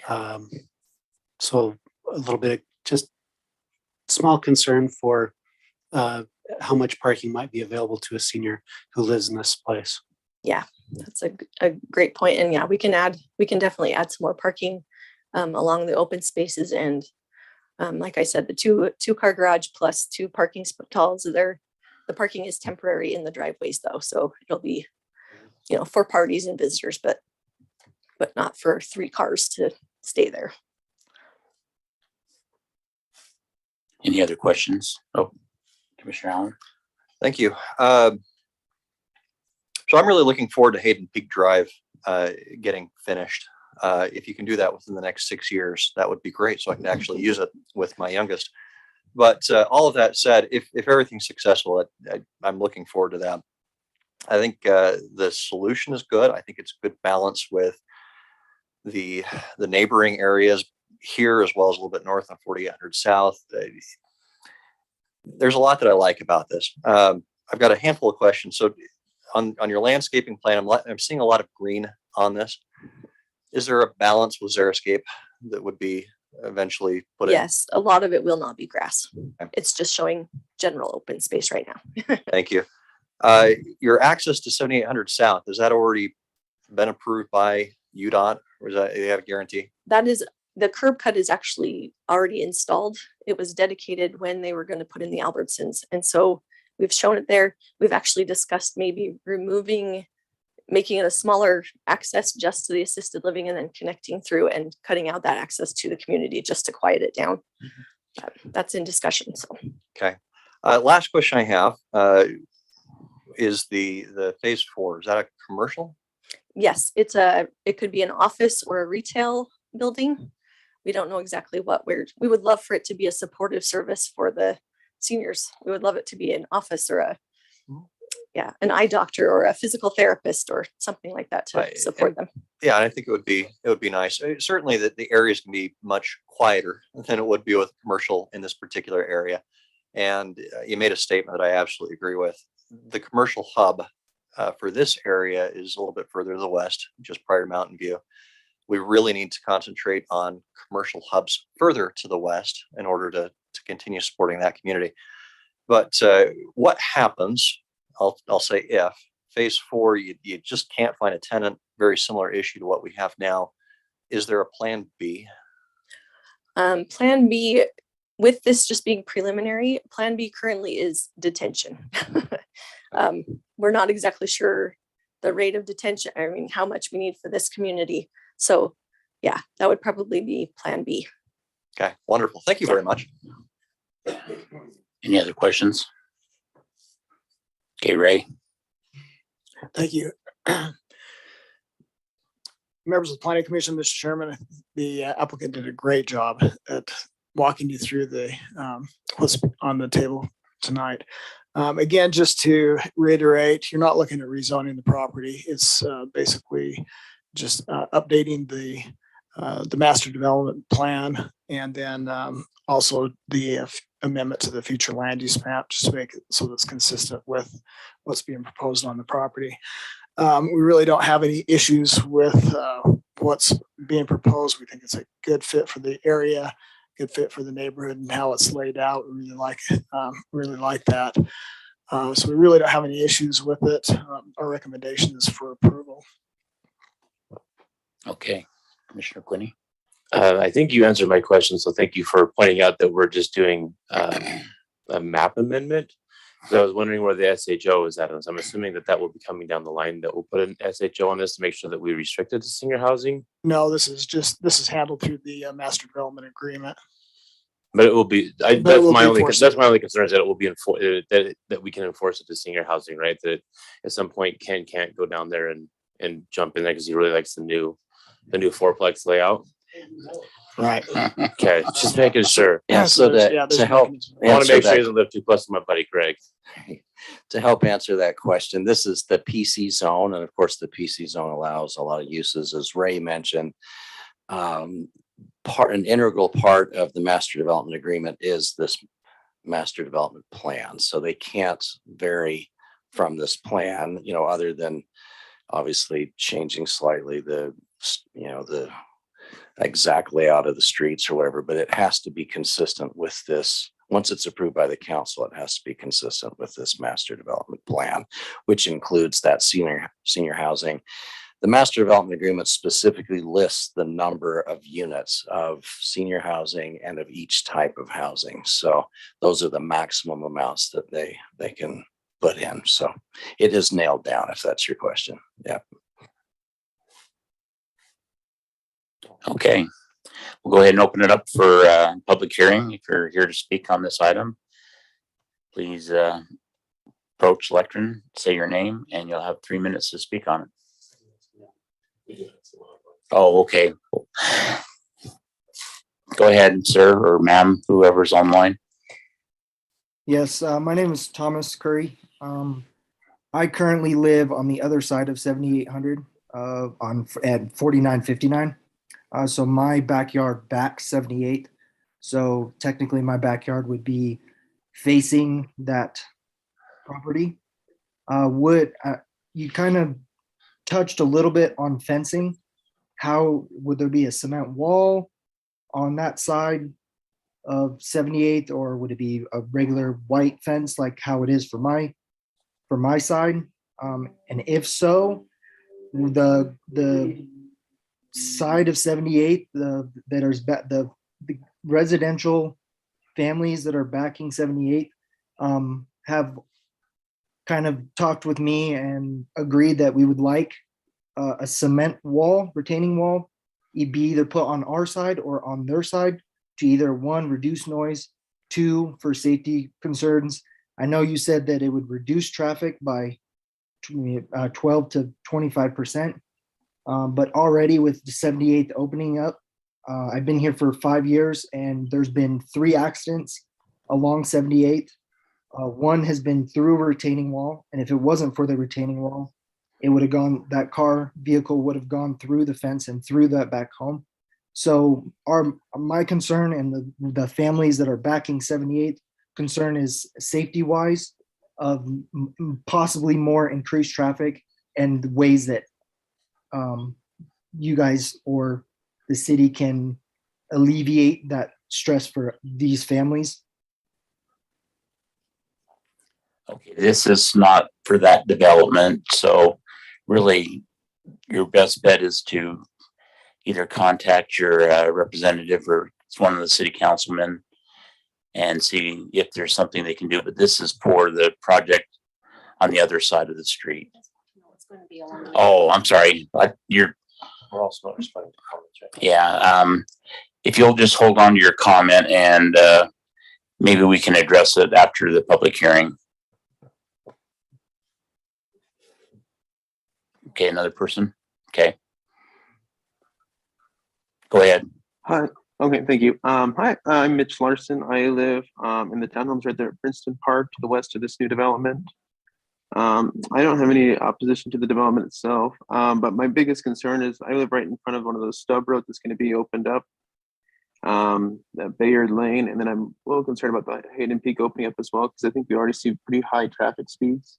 So a little bit, just small concern for how much parking might be available to a senior who lives in this place. Yeah, that's a great point. And yeah, we can definitely add some more parking along the open spaces. And like I said, the 2-car garage plus 2 parking stalls, the parking is temporary in the driveways though. So it'll be, for parties and visitors, but not for 3 cars to stay there. Any other questions? Oh, Commissioner Allen? Thank you. So I'm really looking forward to Hayden Peak Drive getting finished. If you can do that within the next 6 years, that would be great. So I can actually use it with my youngest. But all of that said, if everything's successful, I'm looking forward to that. I think the solution is good. I think it's a good balance with the neighboring areas here, as well as a little bit north on 4800 South. There's a lot that I like about this. I've got a handful of questions. So on your landscaping plan, I'm seeing a lot of green on this. Is there a balance with Xeriscape that would be eventually put in? Yes, a lot of it will not be grass. Okay. It's just showing general open space right now. Thank you. Your access to 7800 South, has that already been approved by UDOT, or is that you have a guarantee? That is the curb cut is actually already installed. It was dedicated when they were going to put in the Albertsons. And so we've shown it there. We've actually discussed maybe making it a smaller access just to the assisted living and then connecting through and cutting out that access to the community just to quiet it down. That's in discussion. So. Okay. Last question I have is the phase 4. Is that a commercial? Yes, it could be an office or a retail building. We don't know exactly what we would love for it to be a supportive service for the seniors. We would love it to be an office or an eye doctor or a physical therapist or something like that to support them. Yeah, and I think it would be nice. Certainly that the areas can be much quieter than it would be with commercial in this particular area. And you made a statement that I absolutely agree with. The commercial hub for this area is a little bit further to the west, just prior to Mountain View. We really need to concentrate on commercial hubs further to the west in order to continue supporting that community. But what happens, I'll say if, phase 4, you just can't find a tenant, very similar issue to what we have now. Is there a plan B? Plan B, with this just being preliminary, plan B currently is detention. We're not exactly sure the rate of detention, how much we need for this community. So yeah, that would probably be plan B. Okay, wonderful. Thank you very much. Any other questions? Okay, Ray. Thank you. Members of the Planning Commission, Mr. Chairman, the applicant did a great job at walking you through what's on the table tonight. Again, just to reiterate, you're not looking at rezoning the property. It's basically just updating the master development plan, and then also the amendment to the future land use map, just to make it so that's consistent with what's being proposed on the property. We really don't have any issues with what's being proposed. We think it's a good fit for the area, good fit for the neighborhood and how it's laid out. We really like that. So we really don't have any issues with it. Our recommendation is for approval. Okay, Commissioner Quinney. I think you answered my question, so thank you for pointing out that we're just doing a map amendment. So I was wondering where the SHO is at. So I'm assuming that will be coming down the line, that we'll put an SHO on this to make sure that we restrict it to senior housing. No, this is handled through the master development agreement. But it will be. That's my only concern, is that it will be that we can enforce it to senior housing, right? That at some point Ken can't go down there and jump in there because he really likes the new fourplex layout. Right. Okay, just making sure. Yeah, so to help, I want to make sure he doesn't live too close to my buddy Greg. To help answer that question, this is the PC zone, and of course, the PC zone allows a lot of uses, as Ray mentioned. An integral part of the master development agreement is this master development plan, so they can't vary from this plan, other than obviously changing slightly the exact layout of the streets or whatever, but it has to be consistent with this. Once it's approved by the council, it has to be consistent with this master development plan, which includes that senior housing. The master development agreement specifically lists the number of units of senior housing and of each type of housing. So those are the maximum amounts that they can put in. So it is nailed down, if that's your question. Yeah. Okay, we'll go ahead and open it up for public hearing. If you're here to speak on this item, please approach lectern, say your name, and you'll have 3 minutes to speak on it. Oh, okay. Go ahead, sir or ma'am, whoever's online. Yes, my name is Thomas Curry. I currently live on the other side of 7800 at 4959. So my backyard backs 78. So technically my backyard would be facing that property. You kind of touched a little bit on fencing. How would there be a cement wall on that side of 78, or would it be a regular white fence like how it is for my side? And if so, the side of 78, the residential families that are backing 78 have kind of talked with me and agreed that we would like a cement wall, retaining wall, be either put on our side or on their side to either one, reduce noise, two, for safety concerns. I know you said that it would reduce traffic by 12 to 25%. But already with the 78th opening up, I've been here for 5 years and there's been 3 accidents along 78th. One has been through a retaining wall, and if it wasn't for the retaining wall, it would have gone, that vehicle would have gone through the fence and through that back home. So my concern and the families that are backing 78th concern is safety wise of possibly more increased traffic and ways that you guys or the city can alleviate that stress for these families. Okay, this is not for that development, so really your best bet is to either contact your representative or one of the city councilmen and see if there's something they can do. But this is for the project on the other side of the street. Oh, I'm sorry, but you're. We're also not responding to comments, right? Yeah, if you'll just hold on to your comment and maybe we can address it after the public hearing. Okay, another person. Okay. Go ahead. Hi. Okay, thank you. Hi, I'm Mitch Larson. I live in the townhomes right there at Princeton Park to the west of this new development. I don't have any opposition to the development itself, but my biggest concern is I live right in front of one of those stub roads that's going to be opened up, that Bayard Lane, and then I'm a little concerned about the Hayden Peak opening up as well, because I think we already see pretty high traffic speeds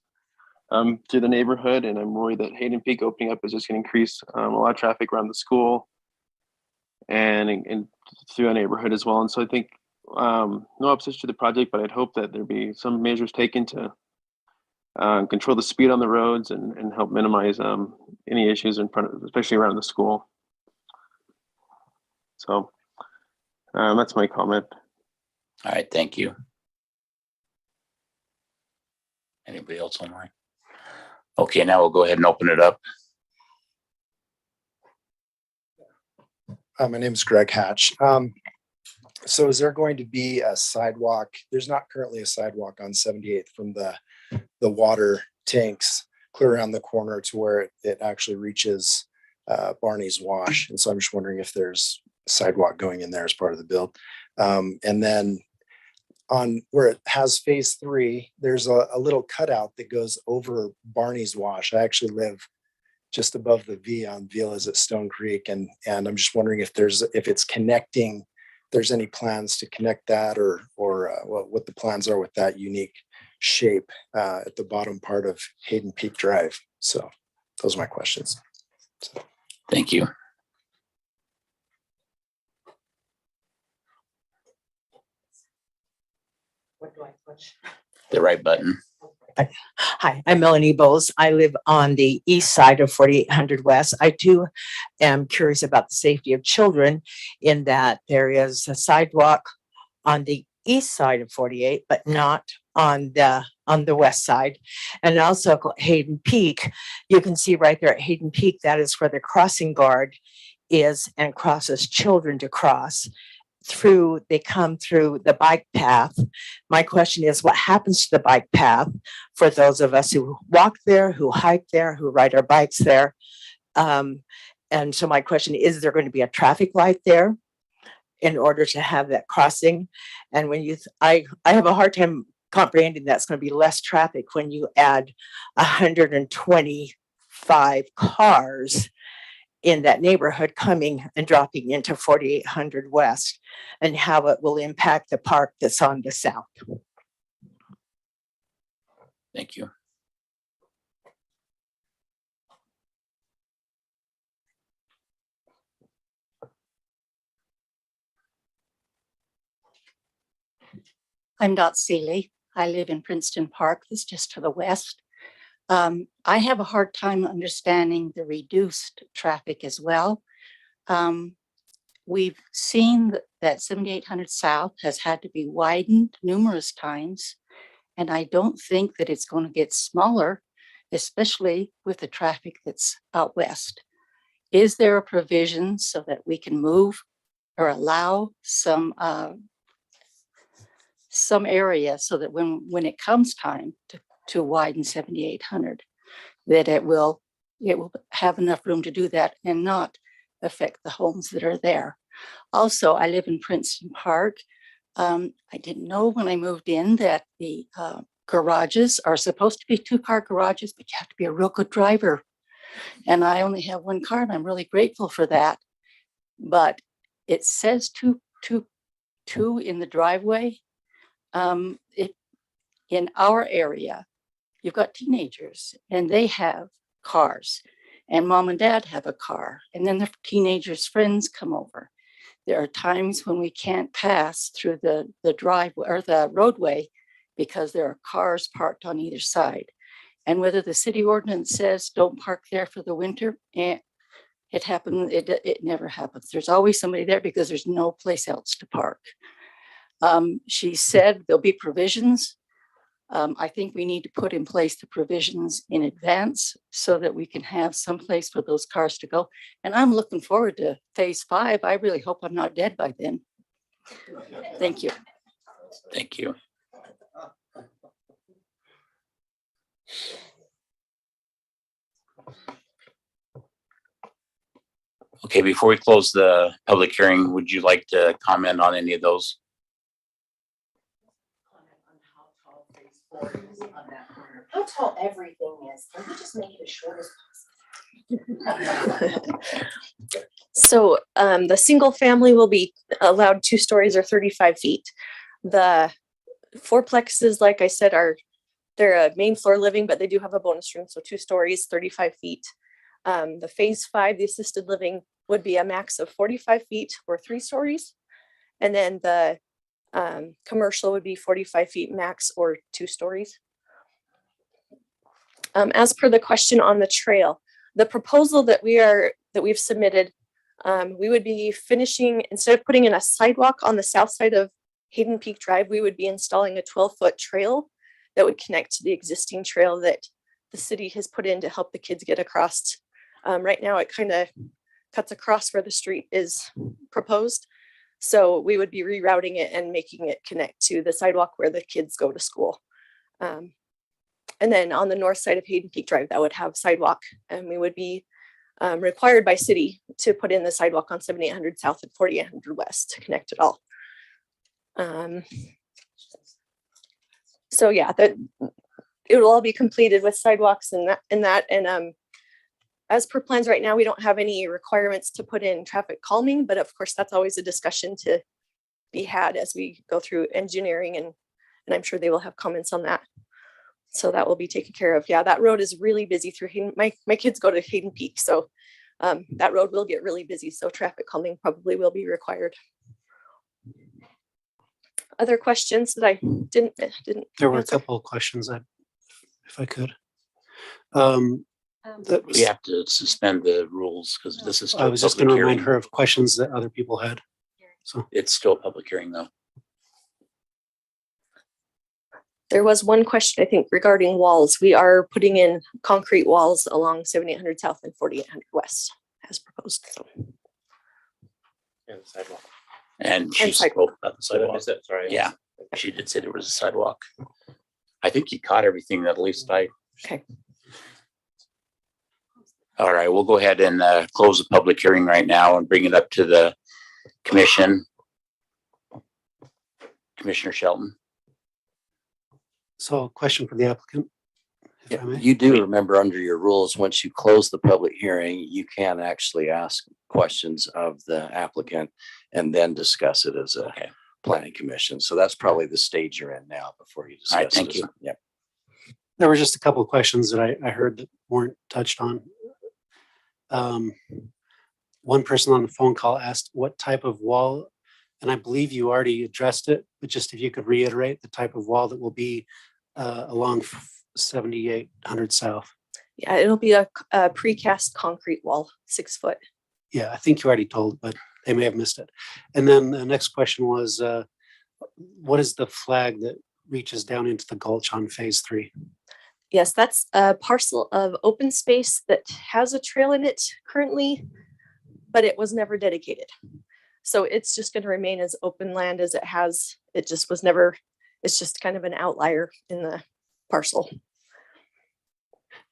through the neighborhood, and I'm worried that Hayden Peak opening up is just going to increase a lot of traffic around the school and through our neighborhood as well. And so I think no opposition to the project, but I'd hope that there be some measures taken to control the speed on the roads and help minimize any issues in front of, especially around the school. So that's my comment. All right, thank you. Anybody else online? Okay, now we'll go ahead and open it up. My name is Greg Hatch. So is there going to be a sidewalk? There's not currently a sidewalk on 78th from the water tanks clear around the corner to where it actually reaches Barney's Wash. And so I'm just wondering if there's a sidewalk going in there as part of the build. And then on where it has phase 3, there's a little cutout that goes over Barney's Wash. I actually live just above the V on Vilas at Stone Creek. And I'm just wondering if it's connecting, there's any plans to connect that or what the plans are with that unique shape at the bottom part of Hayden Peak Drive. So those are my questions. So. Thank you. What do I push? The right button. Hi, I'm Melanie Bowles. I live on the east side of 4800 West. I too am curious about the safety of children in that there is a sidewalk on the east side of 48, but not on the west side. And also Hayden Peak, you can see right there at Hayden Peak, that is where the crossing guard is and crosses children to cross. They come through the bike path. My question is, what happens to the bike path for those of us who walk there, who hike there, who ride our bikes there? And so my question is there going to be a traffic light there in order to have that crossing? And when I have a hard time comprehending that's going to be less traffic when you add 125 cars in that neighborhood coming and dropping into 4800 West, and how it will impact the park that's on the south. Thank you. I'm Dot Seeley. I live in Princeton Park, that's just to the west. I have a hard time understanding the reduced traffic as well. We've seen that 7800 South has had to be widened numerous times. And I don't think that it's going to get smaller, especially with the traffic that's out west. Is there a provision so that we can move or allow some area so that when it comes time to widen 7800, that it will have enough room to do that and not affect the homes that are there. Also, I live in Princeton Park. I didn't know when I moved in that the garages are supposed to be 2-car garages, but you have to be a real good driver. And I only have 1 car, and I'm really grateful for that. But it says two in the driveway. In our area, you've got teenagers, and they have cars, and mom and dad have a car, and then the teenagers' friends come over. There are times when we can't pass through the driveway or the roadway because there are cars parked on either side. And whether the city ordinance says don't park there for the winter, it never happens. There's always somebody there because there's no place else to park. She said there'll be provisions. I think we need to put in place the provisions in advance so that we can have some place for those cars to go. And I'm looking forward to phase 5. I really hope I'm not dead by then. Thank you. Thank you. Okay, before we close the public hearing, would you like to comment on any of those? How tall everything is. Can we just make it as short as possible? So the single family will be allowed 2 stories or 35 feet. The fourplexes, like I said, they're a main floor living, but they do have a bonus room. So 2 stories, 35 feet. The phase 5, the assisted living, would be a max of 45 feet or 3 stories. And then the commercial would be 45 feet max or 2 stories. As per the question on the trail, the proposal that we've submitted, we would be finishing, instead of putting in a sidewalk on the south side of Hayden Peak Drive, we would be installing a 12-foot trail that would connect to the existing trail that the city has put in to help the kids get across. Right now, it kind of cuts across where the street is proposed. So we would be rerouting it and making it connect to the sidewalk where the kids go to school. And then on the north side of Hayden Peak Drive, that would have sidewalk, and we would be required by city to put in the sidewalk on 7800 South and 4800 West to connect it all. So yeah, that it will all be completed with sidewalks and that. As per plans right now, we don't have any requirements to put in traffic calming, but of course that's always a discussion to be had as we go through engineering, and I'm sure they will have comments on that. So that will be taken care of. Yeah, that road is really busy through Hayden. My kids go to Hayden Peak, so that road will get really busy. So traffic calming probably will be required. Other questions that I didn't. There were answer? a couple of questions if I could. We have to suspend the rules because this is still I was just going to remind her of questions that other people had. So it's still a public hearing though. There was one question, I think, regarding walls. We are putting in concrete walls along 7800 South and 4800 West as proposed. So. And the sidewalk. And she spoke about the sidewalk. Sorry. Yeah, she did say there was a sidewalk. I think you caught everything that at least I. Okay. All right, we'll go ahead and close the public hearing right now and bring it up to the commission. Commissioner Shelton. So, question for the applicant. Yeah, you do remember under your rules, once you close the public hearing, you can actually ask questions of the applicant and then discuss it as a planning commission. So that's probably the stage you're in now before you discuss. All right, thank you. Yep. There were just a couple of questions that I heard that weren't touched on. One person on the phone call asked what type of wall, and I believe you already addressed it, but just if you could reiterate the type of wall that will be along 7800 South. Yeah, it'll be a precast concrete wall, 6 foot. Yeah, I think you already told, but they may have missed it. And then the next question was, what is the flag that reaches down into the gulch on phase 3? Yes, that's a parcel of open space that has a trail in it currently, but it was never dedicated. So it's just going to remain as open land as it has. It just was never, it's just kind of an outlier in the parcel.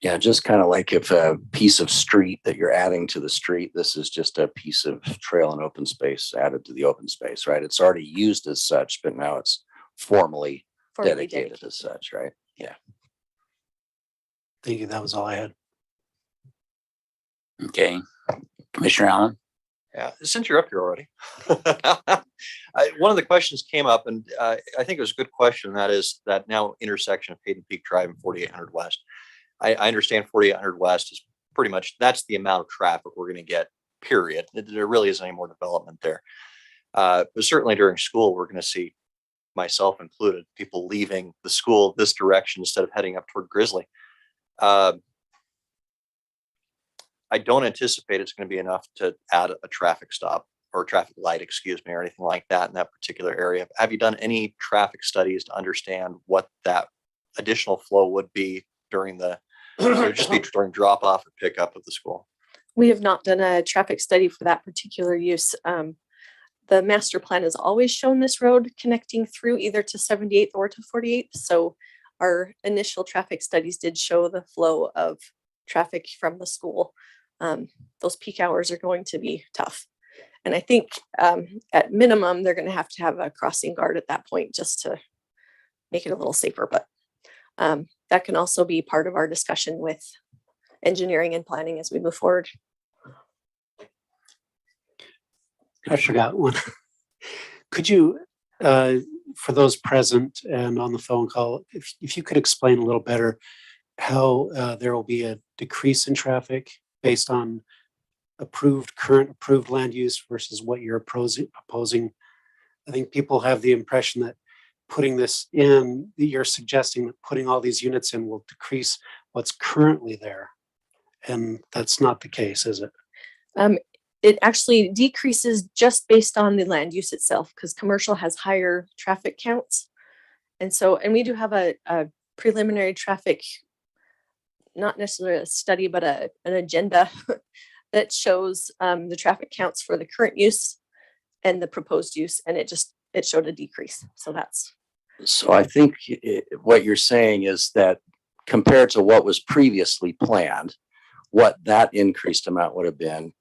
Yeah, just kind of like if a piece of street that you're adding to the street, this is just a piece of trail and open space added to the open space, right? It's already used as such, but now it's formally dedicated as such, right? Yeah. Thank you. That was all I had. Okay. Commissioner Allen? Yeah, since you're up here already. One of the questions came up, and I think it was a good question. That is that now intersection of Hayden Peak Drive and 4800 West. I understand 4800 West is pretty much, that's the amount of traffic we're going to get, period. There really isn't any more development there. But certainly during school, we're going to see, myself included, people leaving the school this direction instead of heading up toward Grizzly. I don't anticipate it's going to be enough to add a traffic stop or traffic light, excuse me, or anything like that in that particular area. Have you done any traffic studies to understand what that additional flow would be during the, just be during drop off or pickup of the school? We have not done a traffic study for that particular use. The master plan has always shown this road connecting through either to 78th or to 48th. So our initial traffic studies did show the flow of traffic from the school. Those peak hours are going to be tough. And I think at minimum, they're going to have a crossing guard at that point just to make it a little safer. But that can also be part of our discussion with engineering and planning as we move forward. I forgot one. Could you, for those present and on the phone call, if you could explain a little better how there will be a decrease in traffic based on current approved land use versus what you're proposing. I think people have the impression that putting this in, you're suggesting that putting all these units in will decrease what's currently there. And that's not the case, is it? It actually decreases just based on the land use itself, because commercial has higher traffic counts. And we do have a preliminary traffic, not necessarily a study, but an agenda that shows the traffic counts for the current use and the proposed use. And it showed a decrease. So I think what you're saying is that compared to what was previously planned, what that increased amount would have been,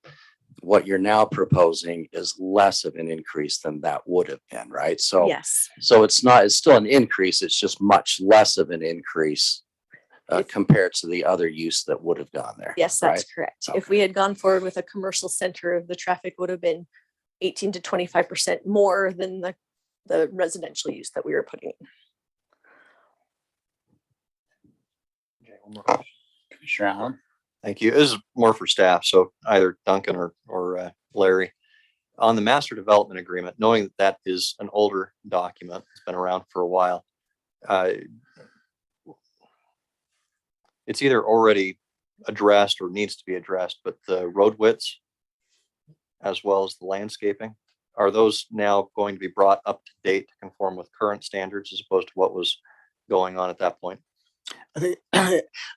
what you're now proposing is less of an increase than that would have been, right? So yes. So it's still an increase. It's just much less of an increase compared to the other use that would have gone there. Yes, that's correct. Okay. If we had gone forward with a commercial center, the traffic would have been 18 to 25% more than the residential use that we were putting in. Okay, one more question. Commissioner Allen? Thank you. This is more for staff, so either Duncan or Larry. On the master development agreement, knowing that that is an older document, it's been around for a while, it's either already addressed or needs to be addressed, but the road widths as well as the landscaping, are those now going to be brought up to date to conform with current standards as opposed to what was going on at that point? I think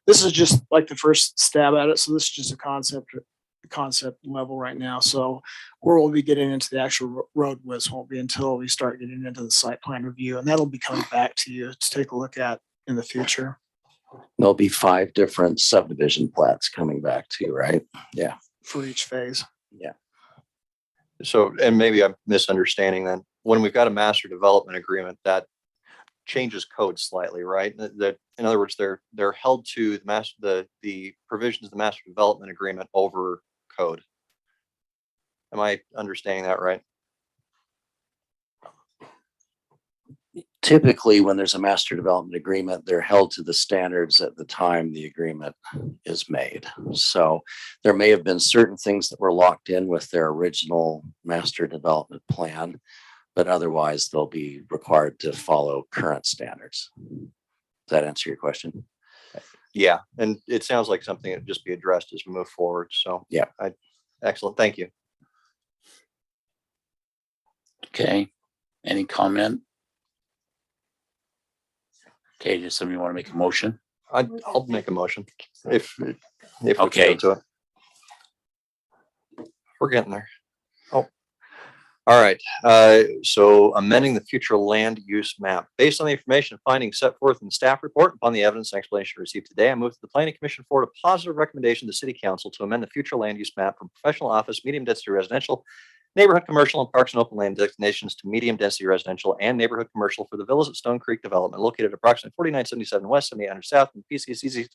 this is just like the first stab at it. So this is just a concept level right now. So where we'll be getting into the actual road widths won't be until we start getting into the site plan review, and that'll be coming back to you to take a look at in the future. There'll be 5 different subdivision plats coming back to you, right? Yeah. For each phase. Yeah. So, and maybe I'm misunderstanding then, when we've got a master development agreement that changes code slightly, right? That in other words, they're held to the provisions of the master development agreement over code. Am I understanding that right? Typically, when there's a master development agreement, they're held to the standards at the time the agreement is made. So there may have been certain things that were locked in with their original master development plan, but otherwise they'll be required to follow current standards. Does that answer your question? Yeah, and it sounds like something that just be addressed as we move forward. So yeah, I Excellent. Thank you. Okay, any comment? Okay, does somebody want to make a motion? I'll make a motion if we can Okay. go to it. We're getting there. Oh, all right. So amending the future land use map. Based on the information and findings set forth in the staff report, upon the evidence and explanation received today, I move that the Planning Commission forward a positive recommendation to the City Council to amend the future land use map from professional office, medium density residential, neighborhood commercial, and parks and open land designations to medium density residential and neighborhood commercial for the Villas at Stone Creek development located at approximately 4977 West, 7800 South in the PCCC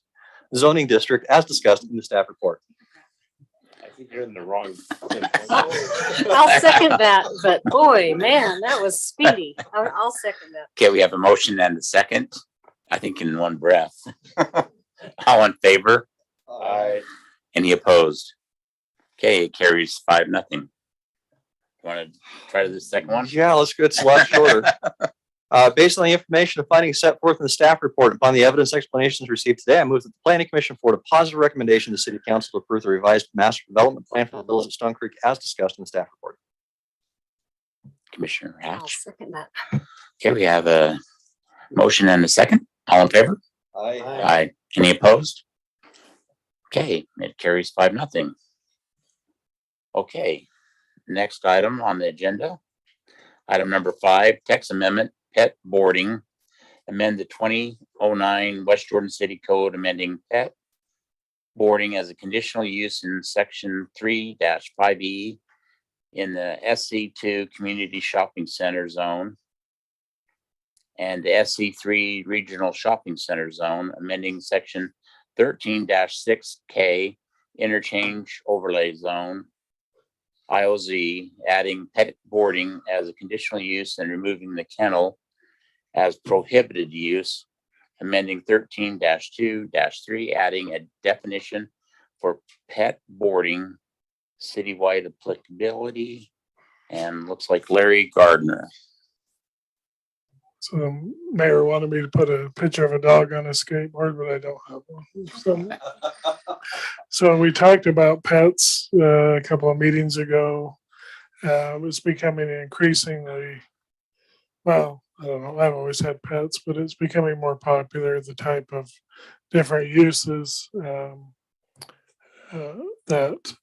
zoning district as discussed in the staff report. I think you're in the wrong. I'll second that, but boy, man, that was speedy. I'll second that. Okay, we have a motion and a second, I think in one breath. All in favor? Aye. Any opposed? Okay, it carries 5-0. Want to try the second one? Yeah, let's go. It's a lot shorter. Based on the information and findings set forth in the staff report, upon the evidence explanations received today, I move that the Planning Commission forward a positive recommendation to the City Council to approve the revised master development plan for the Villas at Stone Creek as discussed in the staff report. Commissioner I'll Hatch. second that. Okay, we have a motion and a second. All in favor? Aye. Any opposed? Okay, it carries 5-0. Okay, next item on the agenda. Item number 5, text amendment, pet boarding. Amend the 2009 West Jordan City Code, amending pet boarding as a conditional use in section 3-5E in the SC2 Community Shopping Center Zone and the SC3 Regional Shopping Center Zone, amending section 13-6K Interchange Overlay Zone, IOZ, adding pet boarding as a conditional use and removing the kennel as prohibited use, amending 13-2-3, adding a definition for pet boarding, citywide applicability, and looks like Larry Gardner. So the mayor wanted me to put a picture of a dog on a skateboard, but I don't have one. So we talked about pets a couple of meetings ago. It's becoming increasingly, well, I don't know, I've always had pets, but it's becoming more popular, the type of different uses that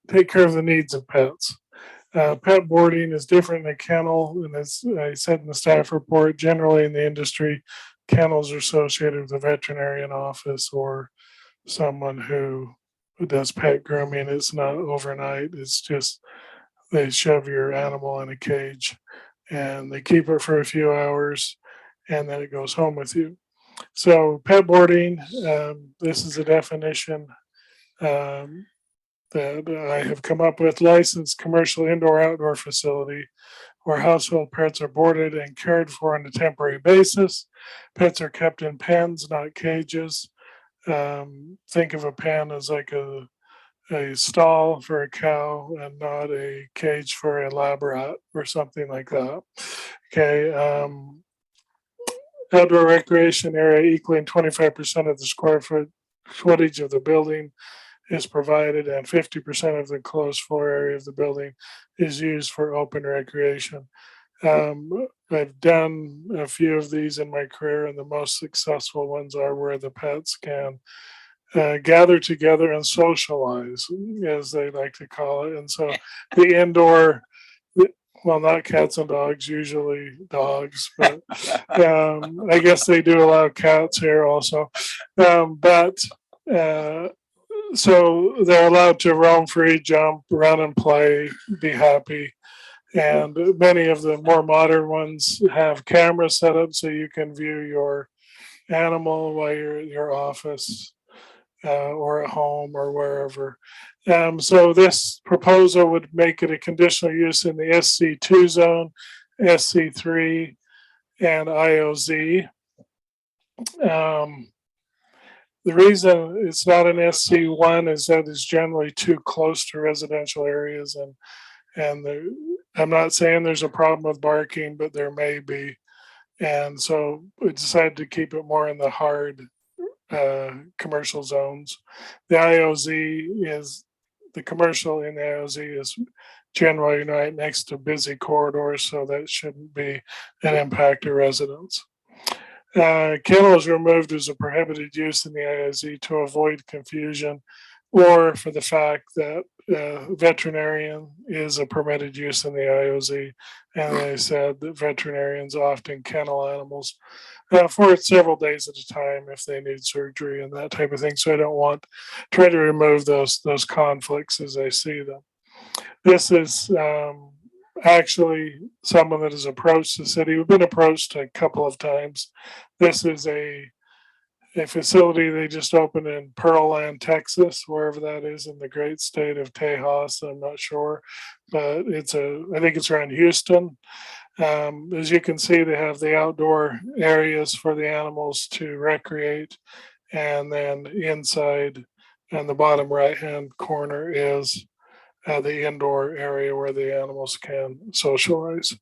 take care of the needs of pets. Pet boarding is different than a kennel, and as I said in the staff report, generally in the industry, kennels are associated with a veterinarian office or someone who does pet grooming. It's not overnight. It's just they shove your animal in a cage and they keep it for a few hours and then it goes home with you. So pet boarding, this is a definition that I have come up with: licensed commercial indoor outdoor facility where household pets are boarded and cared for on a temporary basis. Pets are kept in pens, not cages. Think of a pen as like a stall for a cow and not a cage for a lab rat or something like that. Okay. Outdoor recreation area equaling 25% of the footage of the building is provided, and 50% of the closed floor area of the building is used for open recreation. I've done a few of these in my career, and the most successful ones are where the pets can gather together and socialize, as they like to call it. And so the indoor, well, not cats and dogs, usually dogs, but I guess they do allow cats here also. So they're allowed to roam free, jump, run and play, be happy. And many of the more modern ones have cameras set up so you can view your animal while you're at your office or at home or wherever. So this proposal would make it a conditional use in the SC2 zone, SC3, and IOZ. The reason it's not an SC1 is that it's generally too close to residential areas, and I'm not saying there's a problem with barking, but there may be. And so we decided to keep it more in the hard commercial zones. The IOZ is the commercial in the IOZ is generally right next to busy corridors, so that shouldn't be an impact to residents. Kennel is removed as a prohibited use in the IOZ to avoid confusion, or for the fact that veterinarian is a permitted use in the IOZ, and they said that veterinarians often kennel animals for several days at a time if they need surgery and that type of thing. So I don't want try to remove those conflicts as I see them. This is actually someone that has approached the city. We've been approached a couple of times. This is a facility they just opened in Pearland, Texas, wherever that is in the great state of Tejas. I'm not sure, but I think it's around Houston. As you can see, they have the outdoor areas for the animals to recreate, and then inside in the bottom right-hand corner is the indoor area where the animals can socialize.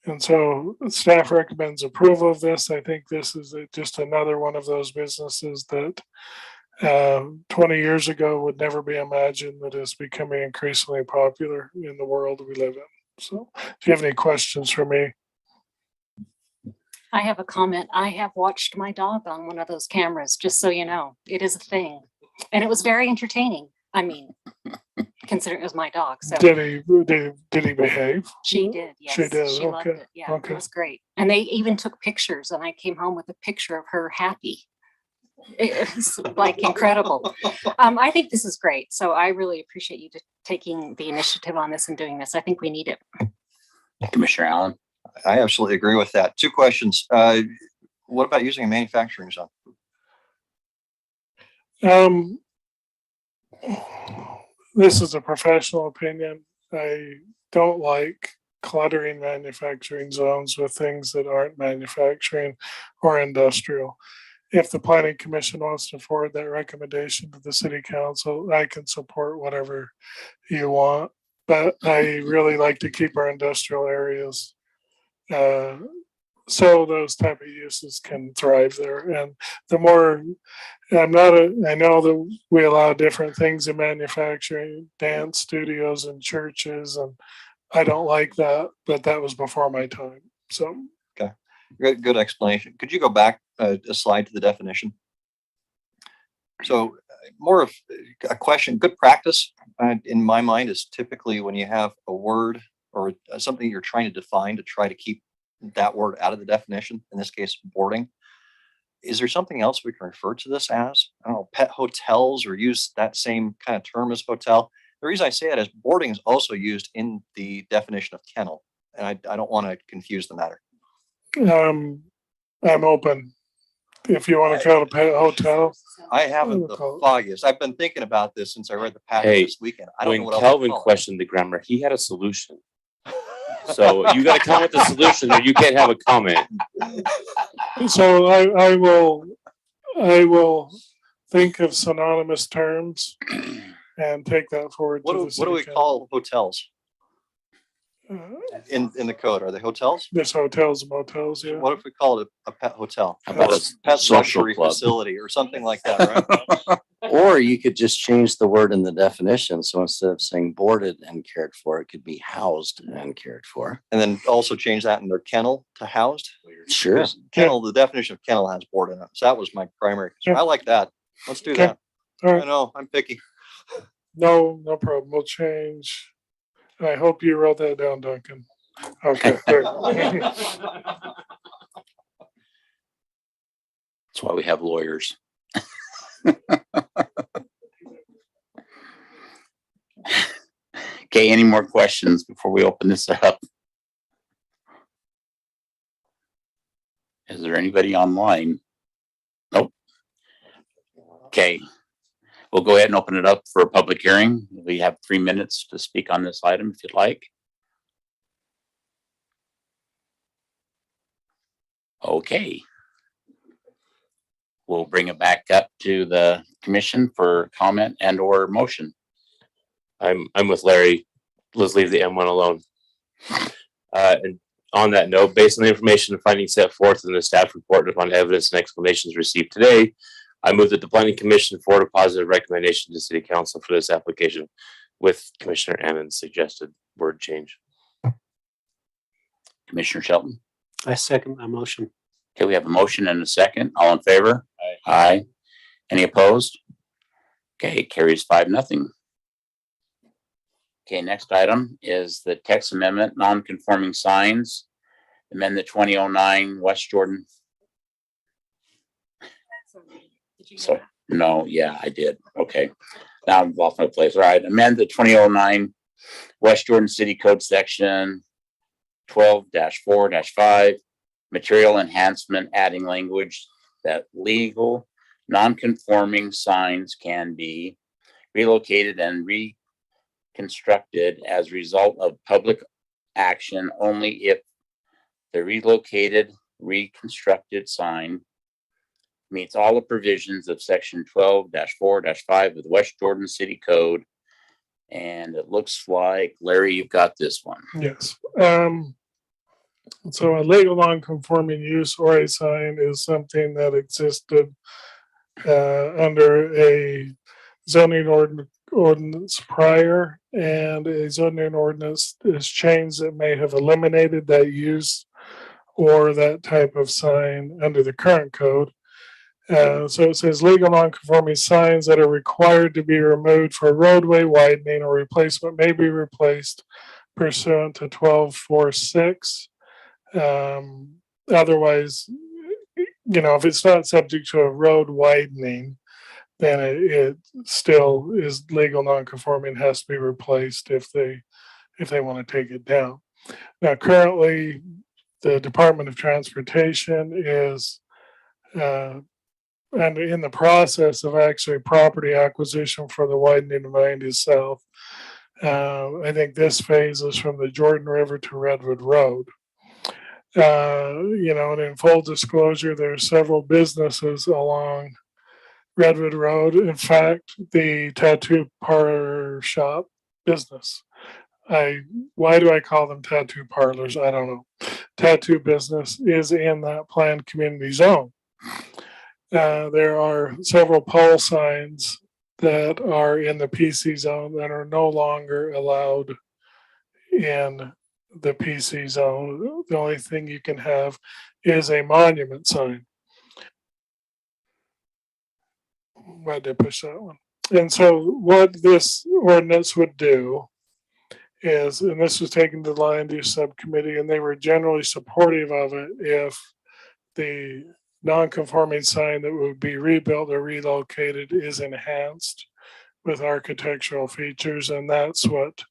And so staff recommends approval of this. I think this is just another one of those businesses that 20 years ago would never be imagined that is becoming increasingly popular in the world we live in. So do you have any questions for me? I have a comment. I have watched my dog on one of those cameras, just so you know. It is a thing. And it was very entertaining. I mean, considering it was my dog. So Did he behave? she did, yes. She did. She loved Okay. it. Yeah, Okay. it was great. And they even took pictures, and I came home with a picture of her happy. It's like incredible. I think this is great. So I really appreciate you taking the initiative on this and doing this. I think we need it. Commissioner Allen. I absolutely agree with that. Two questions. What about using a manufacturing zone? This is a professional opinion. I don't like cluttering manufacturing zones with things that aren't manufacturing or industrial. If the planning commission wants to forward that recommendation to the city council, I can support whatever you want. But I really like to keep our industrial areas so those type of uses can thrive there. And the more I know that we allow different things in manufacturing, dance studios and churches, and I don't like that, but that was before my time. So okay, good explanation. Could you go back a slide to the definition? So more of a question. Good practice in my mind is typically when you have a word or something you're trying to define to try to keep that word out of the definition. In this case, boarding. Is there something else we can refer to this as? I don't know, pet hotels, or use that same kind of term as hotel. The reason I say that is boarding is also used in the definition of kennel, and I don't want to confuse the matter. I'm open. If you want to call it a pet hotel. I haven't the foggiest. I've been thinking about this since I read the package this weekend. I don't know When what Kelvin else questioned the grammar, he had a solution. So you got to come with a solution, or you can't have a comment. So I will think of synonymous terms and take that forward. What do we call hotels in the code? Are they hotels? There's hotels and motels. Yeah. What if we call it a pet hotel? How about a pet social luxury club facility or something like that, right? Or you could just change the word in the definition. So instead of saying boarded and cared for, it could be housed and cared for. And then also change that in their kennel to housed. Sure. Because kennel, the definition of kennel has board in it. So that was my primary concern. I like that. Let's do that. All right. I know, I'm picky. No problem. We'll change. I hope you wrote that down, Duncan. Okay. That's why we have lawyers. Okay, any more questions before we open this up? Is there anybody online? Nope. Okay, we'll go ahead and open it up for a public hearing. We have 3 minutes to speak on this item if you'd like. Okay. We'll bring it back up to the commission for comment and or motion. I'm with Larry. Let's leave the M1 alone. And on that note, based on the information and findings set forth in the staff report and upon evidence and explanations received today, I move that the planning commission forward a positive recommendation to city council for this application with Commissioner Annan's suggested word change. Commissioner Shelton. I second my motion. Okay, we have a motion and a second. All in favor? Aye. Any opposed? Okay, carries 5-0. Okay, next item is the text amendment, non-conforming signs. Amend the 2009 West Jordan. So, no, yeah, I did. Okay. Now I'm off my place. All right. Amend the 2009 West Jordan City Code section 12-4-5, material enhancement, adding language that legal non-conforming signs can be relocated and reconstructed as a result of public action only if the relocated, reconstructed sign meets all the provisions of section 12-4-5 of the West Jordan City Code. And it looks like, Larry, you've got this one. Yes. So a legal non-conforming use or a sign is something that existed under a zoning ordinance prior, and a zoning ordinance is changed that may have eliminated that use or that type of sign under the current code. So it says legal non-conforming signs that are required to be removed for roadway widening or replacement may be replaced pursuant to 12-4-6. Otherwise, if it's not subject to a road widening, then it still is legal non-conforming, has to be replaced if they want to take it down. Now, currently, the Department of Transportation is and in the process of actually property acquisition for the widening of 90 South. I think this phase is from the Jordan River to Redwood Road. And in full disclosure, there are several businesses along Redwood Road. In fact, the tattoo parlor shop business. Why do I call them tattoo parlors? I don't know. Tattoo business is in that planned community zone. There are several pole signs that are in the PC zone that are no longer allowed in the PC zone. The only thing you can have is a monument sign. Why did I push that one? And so what this ordinance would do is, and this was taken to the land use subcommittee, and they were generally supportive of it if the non-conforming sign that would be rebuilt or relocated is enhanced with architectural features. And that's what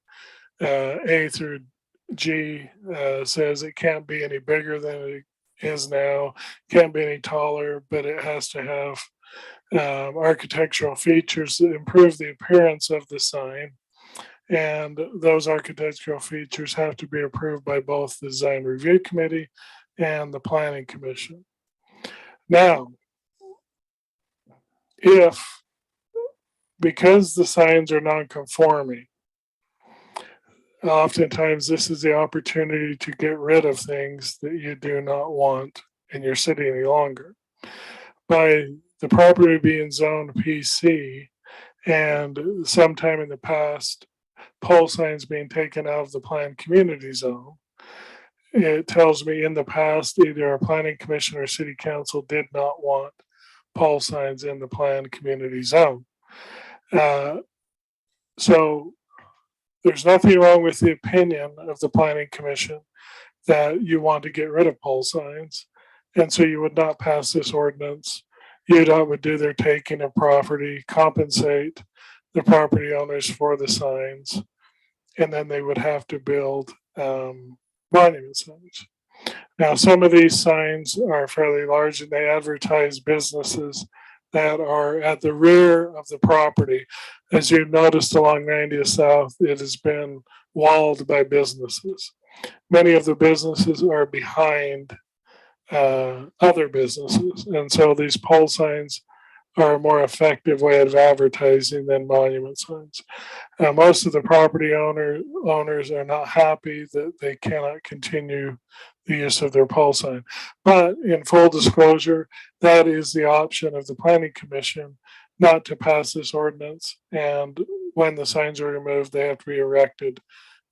A through G says. It can't be any bigger than it is now, can't be any taller, but it has to have architectural features that improve the appearance of the sign. And those architectural features have to be approved by both the design review committee and the planning commission. Now, because the signs are non-conforming, oftentimes this is the opportunity to get rid of things that you do not want in your city any longer. By the property being zoned PC, and sometime in the past, pole signs being taken out of the planned community zone, it tells me in the past either a planning commission or city council did not want pole signs in the planned community zone. So there's nothing wrong with the opinion of the planning commission that you want to get rid of pole signs. And so you would not pass this ordinance. UDOT would do their taking of property, compensate the property owners for the signs, and then they would have to build monument signs. Now, some of these signs are fairly large and they advertise businesses that are at the rear of the property. As you noticed along 90th South, it has been walled by businesses. Many of the businesses are behind other businesses. And so these pole signs are a more effective way of advertising than monument signs. Most of the property owners are not happy that they cannot continue the use of their pole sign. But in full disclosure, that is the option of the planning commission not to pass this ordinance. And when the signs are removed, they have to be erected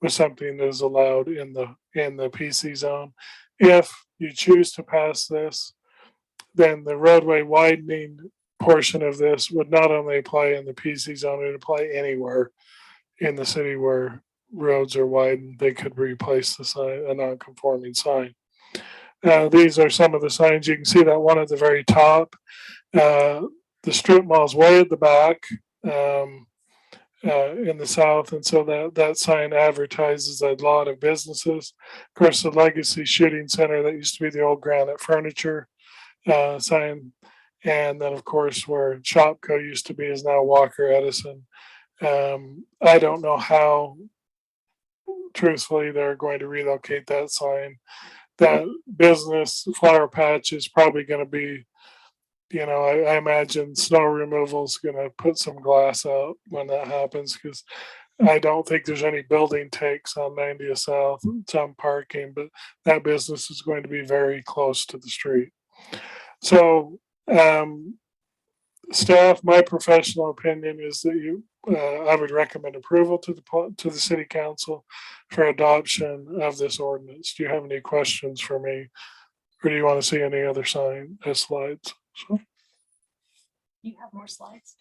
with something that is allowed in the PC zone. If you choose to pass this, then the roadway widening portion of this would not only apply in the PC zone, it would apply anywhere in the city where roads are widened. They could replace the sign, a non-conforming sign. These are some of the signs. You can see that one at the very top. The strip mall is way at the back in the south, and so that sign advertises a lot of businesses. Of course, the Legacy Shooting Center that used to be the old Granite Furniture sign, and then of course where Shopco used to be is now Walker Edison. I don't know how, truthfully, they're going to relocate that sign. That business flower patch is probably going to be, I imagine snow removal is going to put some glass out when that happens, because I don't think there's any building takes on 90th South, some parking, but that business is going to be very close to the street. So, staff, my professional opinion is that I would recommend approval to the city council for adoption of this ordinance. Do you have any questions for me, or do you want to see any other slides? So, You have more slides?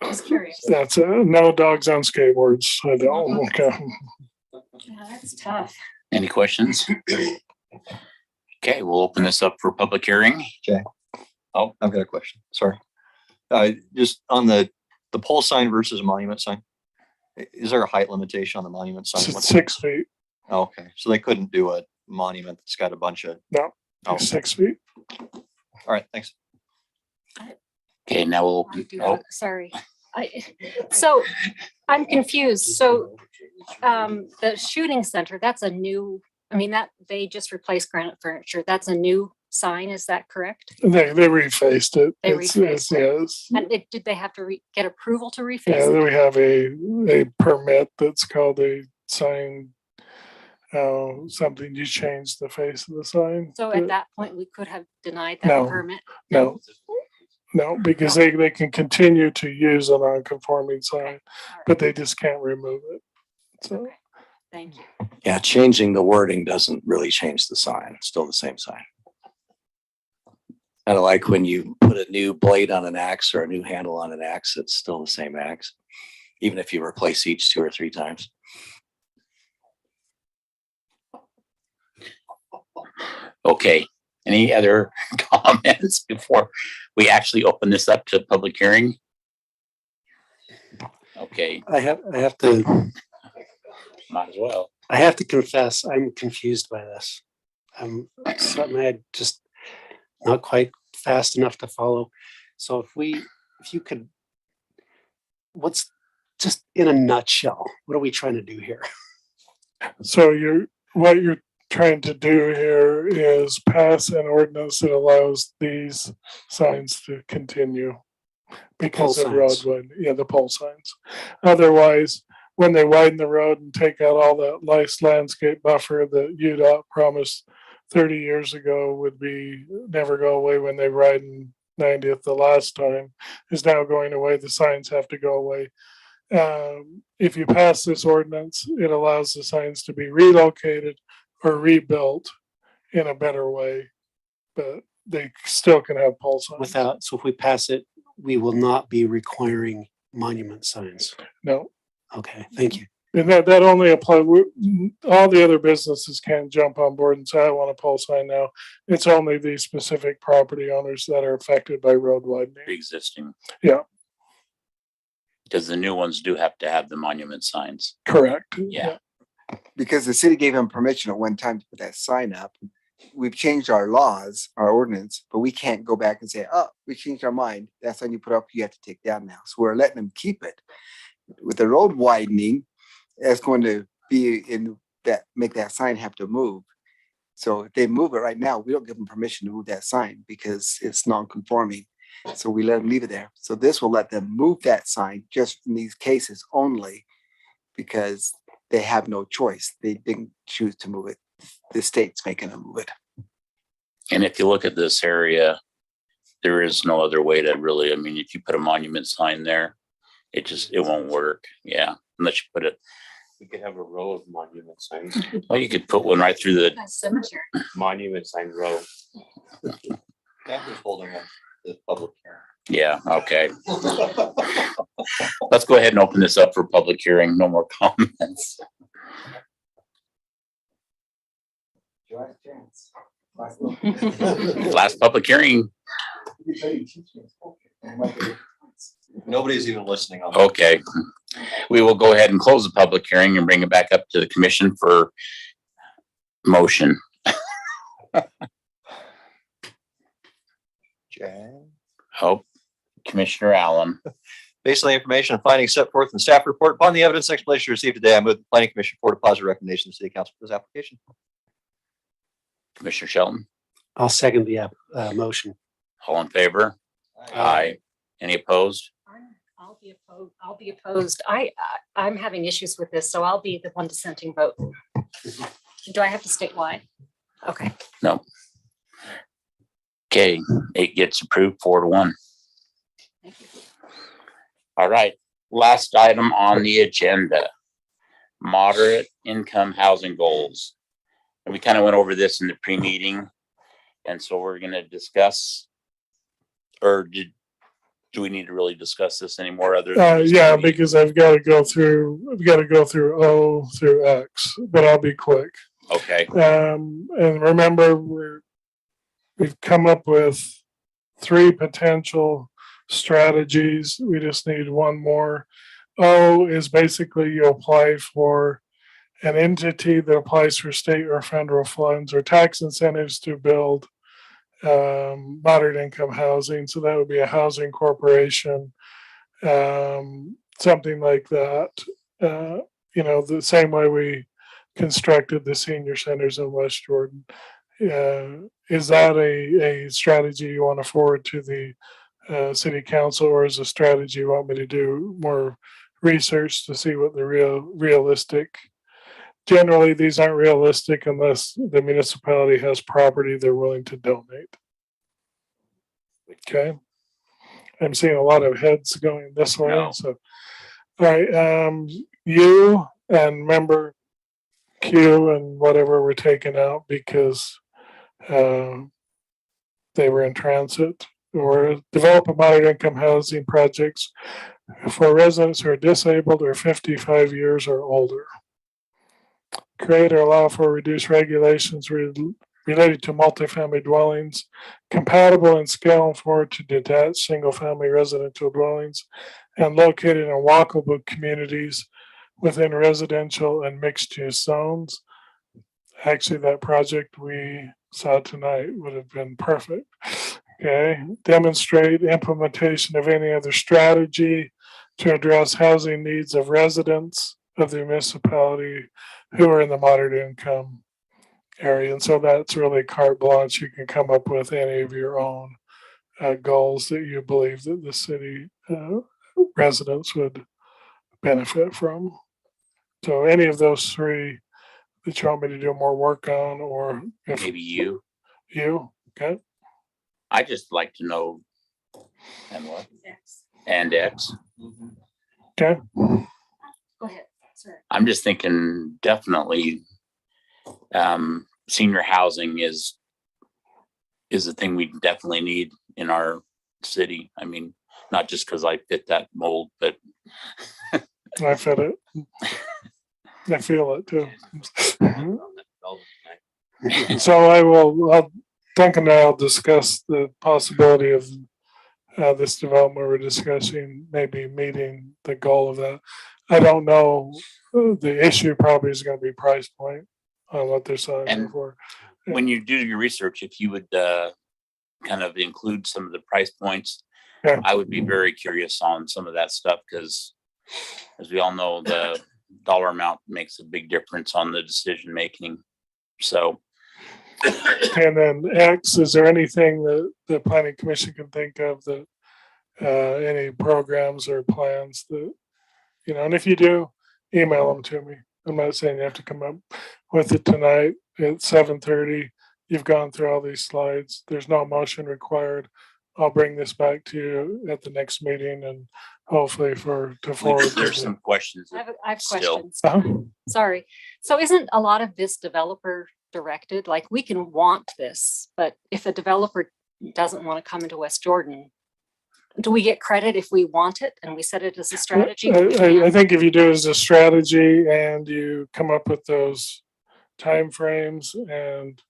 Just curious. that's no dogs on skateboards. I don't. Okay. Yeah, that's tough. Any questions? Okay, we'll open this up for public hearing. Okay. Oh, I've got a question. Sorry. Just on the pole sign versus monument sign. Is there a height limitation on the monument sign? It's 6 feet. Oh, okay. So they couldn't do a monument that's got a bunch of. No, okay. 6 feet. All right. Thanks. Okay, now we'll open. Sorry. So I'm confused. So the shooting center, that's a new, that they just replaced Granite Furniture. That's a new sign, is that correct? They refaced it. They refaced it. Yes. And did they have to get approval to reface Yeah, it? we have a permit that's called a sign, something, you change the face of the sign. So at that point, we could have denied that No. permit? No, because they can continue to use a non-conforming sign, but they just can't remove it. So, Thank you. Yeah, changing the wording doesn't really change the sign. It's still the same sign. Kind of like when you put a new blade on an axe or a new handle on an axe, it's still the same axe, even if you replace each 2 or 3 times. Okay, any other comments before we actually open this up to public hearing? Okay, I have to might as well. I have to confess, I'm confused by this. Something I just not quite fast enough to follow. So if you could, what's just in a nutshell, what are we trying to do here? so what you're trying to do here is pass an ordinance that allows these signs to continue because of road widening. Yeah, the pole signs. Otherwise, when they widen the road and take out all that nice landscape buffer that UDOT promised 30 years ago would never go away when they widened 90th the last time, is now going away. The signs have to go away. If you pass this ordinance, it allows the signs to be relocated or rebuilt in a better way, but they still can have pole signs. So if we pass it, we will not be requiring monument signs. No. Okay, thank you. And that only applies, all the other businesses can't jump on board and say, I want a pole sign now. It's only the specific property owners that are affected by road widening. Existing. Yeah. Because the new ones do have to have the monument signs. Correct. Yeah. Because the city gave them permission at one time to put that sign up. We've changed our laws, our ordinance, but we can't go back and say, oh, we changed our mind. That sign you put up, you have to take down now. So we're letting them keep it. With the road widening, that's going to be make that sign have to move. So if they move it right now, we don't give them permission to move that sign because it's non-conforming. So we let them leave it there. So this will let them move that sign just in these cases only because they have no choice. They didn't choose to move it. The state's making them move it. And if you look at this area, there is no other way to really, I mean, if you put a monument sign there, it won't work. Yeah. Unless you put it, We could have a row of monument signs, well, you could put one right through the, Cemetery. monument sign row. Campbell's holding up the public hearing. yeah, okay. Let's go ahead and open this up for public hearing. No more comments. Last public hearing. Nobody's even listening on. Okay. We will go ahead and close the public hearing and bring it back up to the commission for motion. Oh, Commissioner Allen. Based on the information and findings set forth in the staff report, upon the evidence and explanation received today, I move the planning commission for a positive recommendation to the city council for this application. Commissioner Shelton, I'll second the motion. all in favor? Aye. Any opposed? I'll be opposed. I'll be opposed. I'm having issues with this, so I'll be the one dissenting vote. Do I have to state why? Okay. No. Okay, it gets approved 4-1. Thank you. All right, last item on the agenda, moderate income housing goals. And we kind of went over this in the pre-meeting. And so we're going to discuss, or do we need to really discuss this anymore? Yeah, because I've got to go through O through X, but I'll be quick. Okay. And remember, we've come up with 3 potential strategies. We just need one more. O is basically you apply for an entity that applies for state or federal funds or tax incentives to build moderate income housing. So that would be a housing corporation, something like that. The same way we constructed the senior centers in West Jordan. Is that a strategy you want to forward to the city council, or is a strategy you want me to do more research to see what the realistic? Generally, these aren't realistic unless the municipality has property they're willing to donate. Okay. I'm seeing a lot of heads going this way. No. So, all right. You and member Q and whatever were taken out because they were in transit, or develop a moderate income housing projects for residents who are disabled or 55 years or older. Create or allow for reduced regulations related to multifamily dwellings, compatible in scale and forward to detached single-family residential dwellings, and located in walkable communities within residential and mixed-use zones. Actually, that project we saw tonight would have been perfect. Okay, demonstrate implementation of any other strategy to address housing needs of residents of the municipality who are in the moderate income area. And so that's really carte blanche. You can come up with any of your own goals that you believe that the city residents would benefit from. So any of those 3 that you want me to do more work on, or if Maybe you. Okay. I just like to know. And what? X. And X. Okay. Go ahead. Sorry. I'm just thinking definitely senior housing is a thing we definitely need in our city. I mean, not just because I fit that mold, but I fit it. I feel it too. So I'll Duncan and I'll discuss the possibility of this development we're discussing, maybe meeting the goal of that. I don't know. The issue probably is going to be price point on what they're selling And for. when you do your research, if you would kind of include some of the price points, Yeah. I would be very curious on some of that stuff because, as we all know, the dollar amount makes a big difference on the decision making. So And then X, is there anything that the planning commission can think of that, any programs or plans that, and if you do, email them to me. I'm not saying you have to come up with it tonight at 7:30. You've gone through all these slides. There's no motion required. I'll bring this back to you at the next meeting and hopefully to forward. There's some questions. I have still. questions. Uh-huh. Sorry. So isn't a lot of this developer directed? Like we can want this, but if a developer doesn't want to come into West Jordan, do we get credit if we want it and we set it as a strategy? I think if you do it as a strategy and you come up with those timeframes and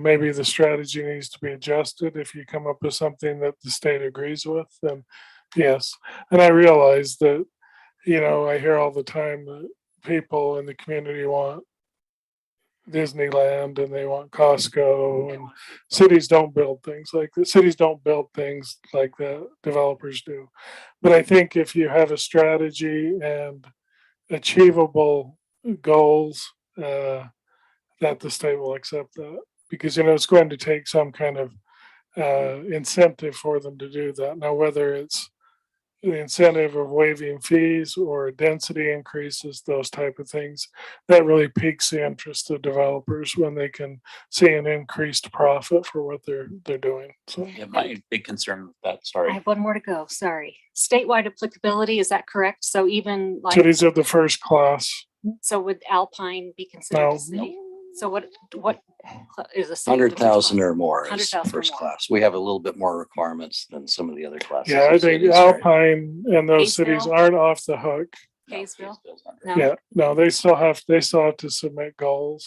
maybe the strategy needs to be adjusted. If you come up with something that the state agrees with, then yes. And I realize that, I hear all the time that people in the community want Disneyland and they want Costco, and cities don't build things like that. Cities don't build things like that. Developers do. But I think if you have a strategy and achievable goals, that the state will accept that, because it's going to take some kind of incentive for them to do that. Now, whether it's the incentive of waiving fees or density increases, those type of things, that really piques the interest of developers when they can see an increased profit for what they're doing. So Yeah, my big concern with that, I sorry. have one more to go. Sorry. Statewide applicability, is that correct? So even like, cities of the first class. so would Alpine be considered No. a city? So what is a city? of the first 100,000 class? or more is 100,000 or first more. class. We have a little bit more requirements than some of the other classes. Yeah, I of think cities, right? Alpine and those cities Kaysville? aren't off the hook. Kaysville? No. No. Yeah, no, they still have to submit goals.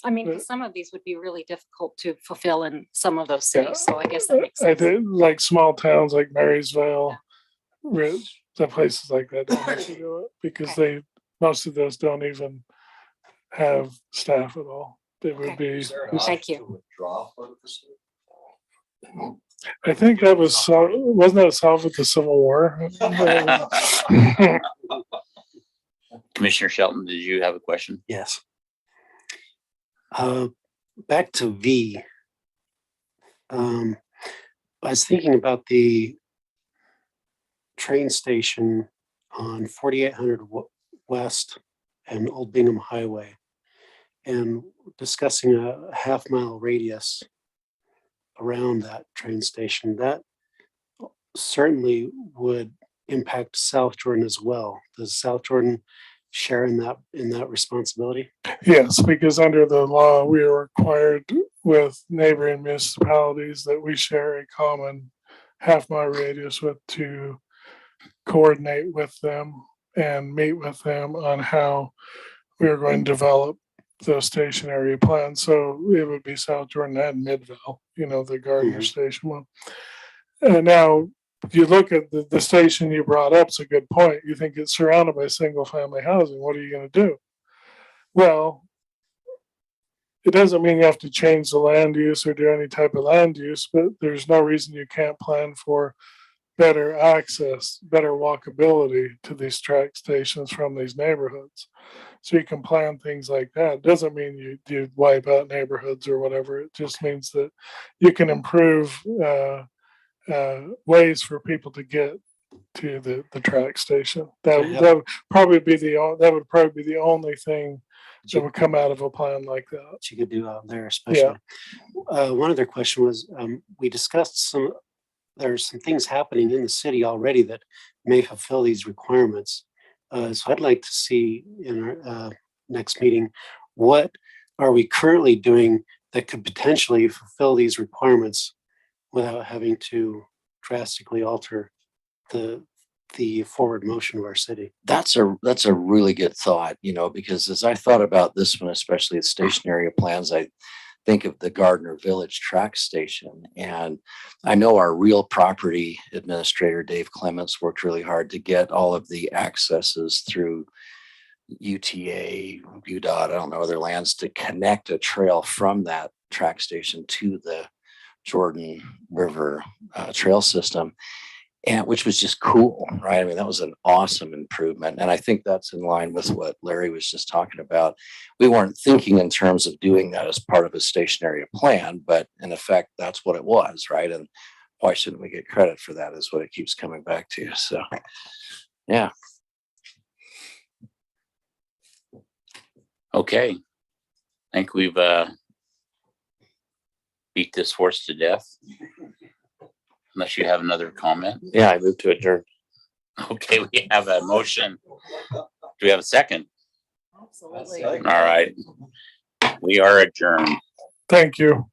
I mean, 'cause some of these would be really difficult to fulfill in some of those cities. So I guess that makes I sense. did like small towns like Marysville, the places like that don't have to do it because most of those don't even have staff at all. They would be. Thank you. I think that was wasn't that solved with the Civil War? Commissioner Shelton, did you have a question? Yes. Back to V. I was thinking about the train station on 4800 West and Old Bingham Highway, and discussing a half-mile radius around that train station. That certainly would impact South Jordan as well. Does South Jordan share in that responsibility? Yes, because under the law, we are required with neighboring municipalities that we share a common half-mile radius with, to coordinate with them and meet with them on how we are going to develop those stationary plans. So it would be South Jordan and Midvale, the Gardner Station one. And now you look at the station you brought up, it's a good point. You think it's surrounded by single family housing. What are you going to do? Well, it doesn't mean you have to change the land use or do any type of land use, but there's no reason you can't plan for better access, better walkability to these track stations from these neighborhoods. So you can plan things like that. It doesn't mean you wipe out neighborhoods or whatever. It just means that you can improve ways for people to get to the track station. That would probably be the only thing that would come out of a plan like that. What you could do out there, especially. One other question was, we discussed there's some things happening in the city already that may fulfill these requirements. So I'd like to see in our next meeting, what are we currently doing that could potentially fulfill these requirements without having to drastically alter the forward motion of our city? That's a really good thought, because as I thought about this one, especially the stationary plans, I think of the Gardner Village track station. And I know our real property administrator, Dave Clements, worked really hard to get all of the accesses through UTA, UDOT, I don't know, other lands to connect a trail from that track station to the Jordan River trail system. and which was just cool, right? I mean, that was an awesome improvement. And I think that's in line with what Larry was just talking about. We weren't thinking in terms of doing that as part of a stationary plan, but in effect, that's what it was, right? And why shouldn't we get credit for that is what it keeps coming back to. So, yeah. Okay. I think we've beat this horse to death. Unless you have another comment. Yeah, I move to adjourn. Okay, we have a motion. Do we have a second? Absolutely. All right. We are adjourned. Thank you.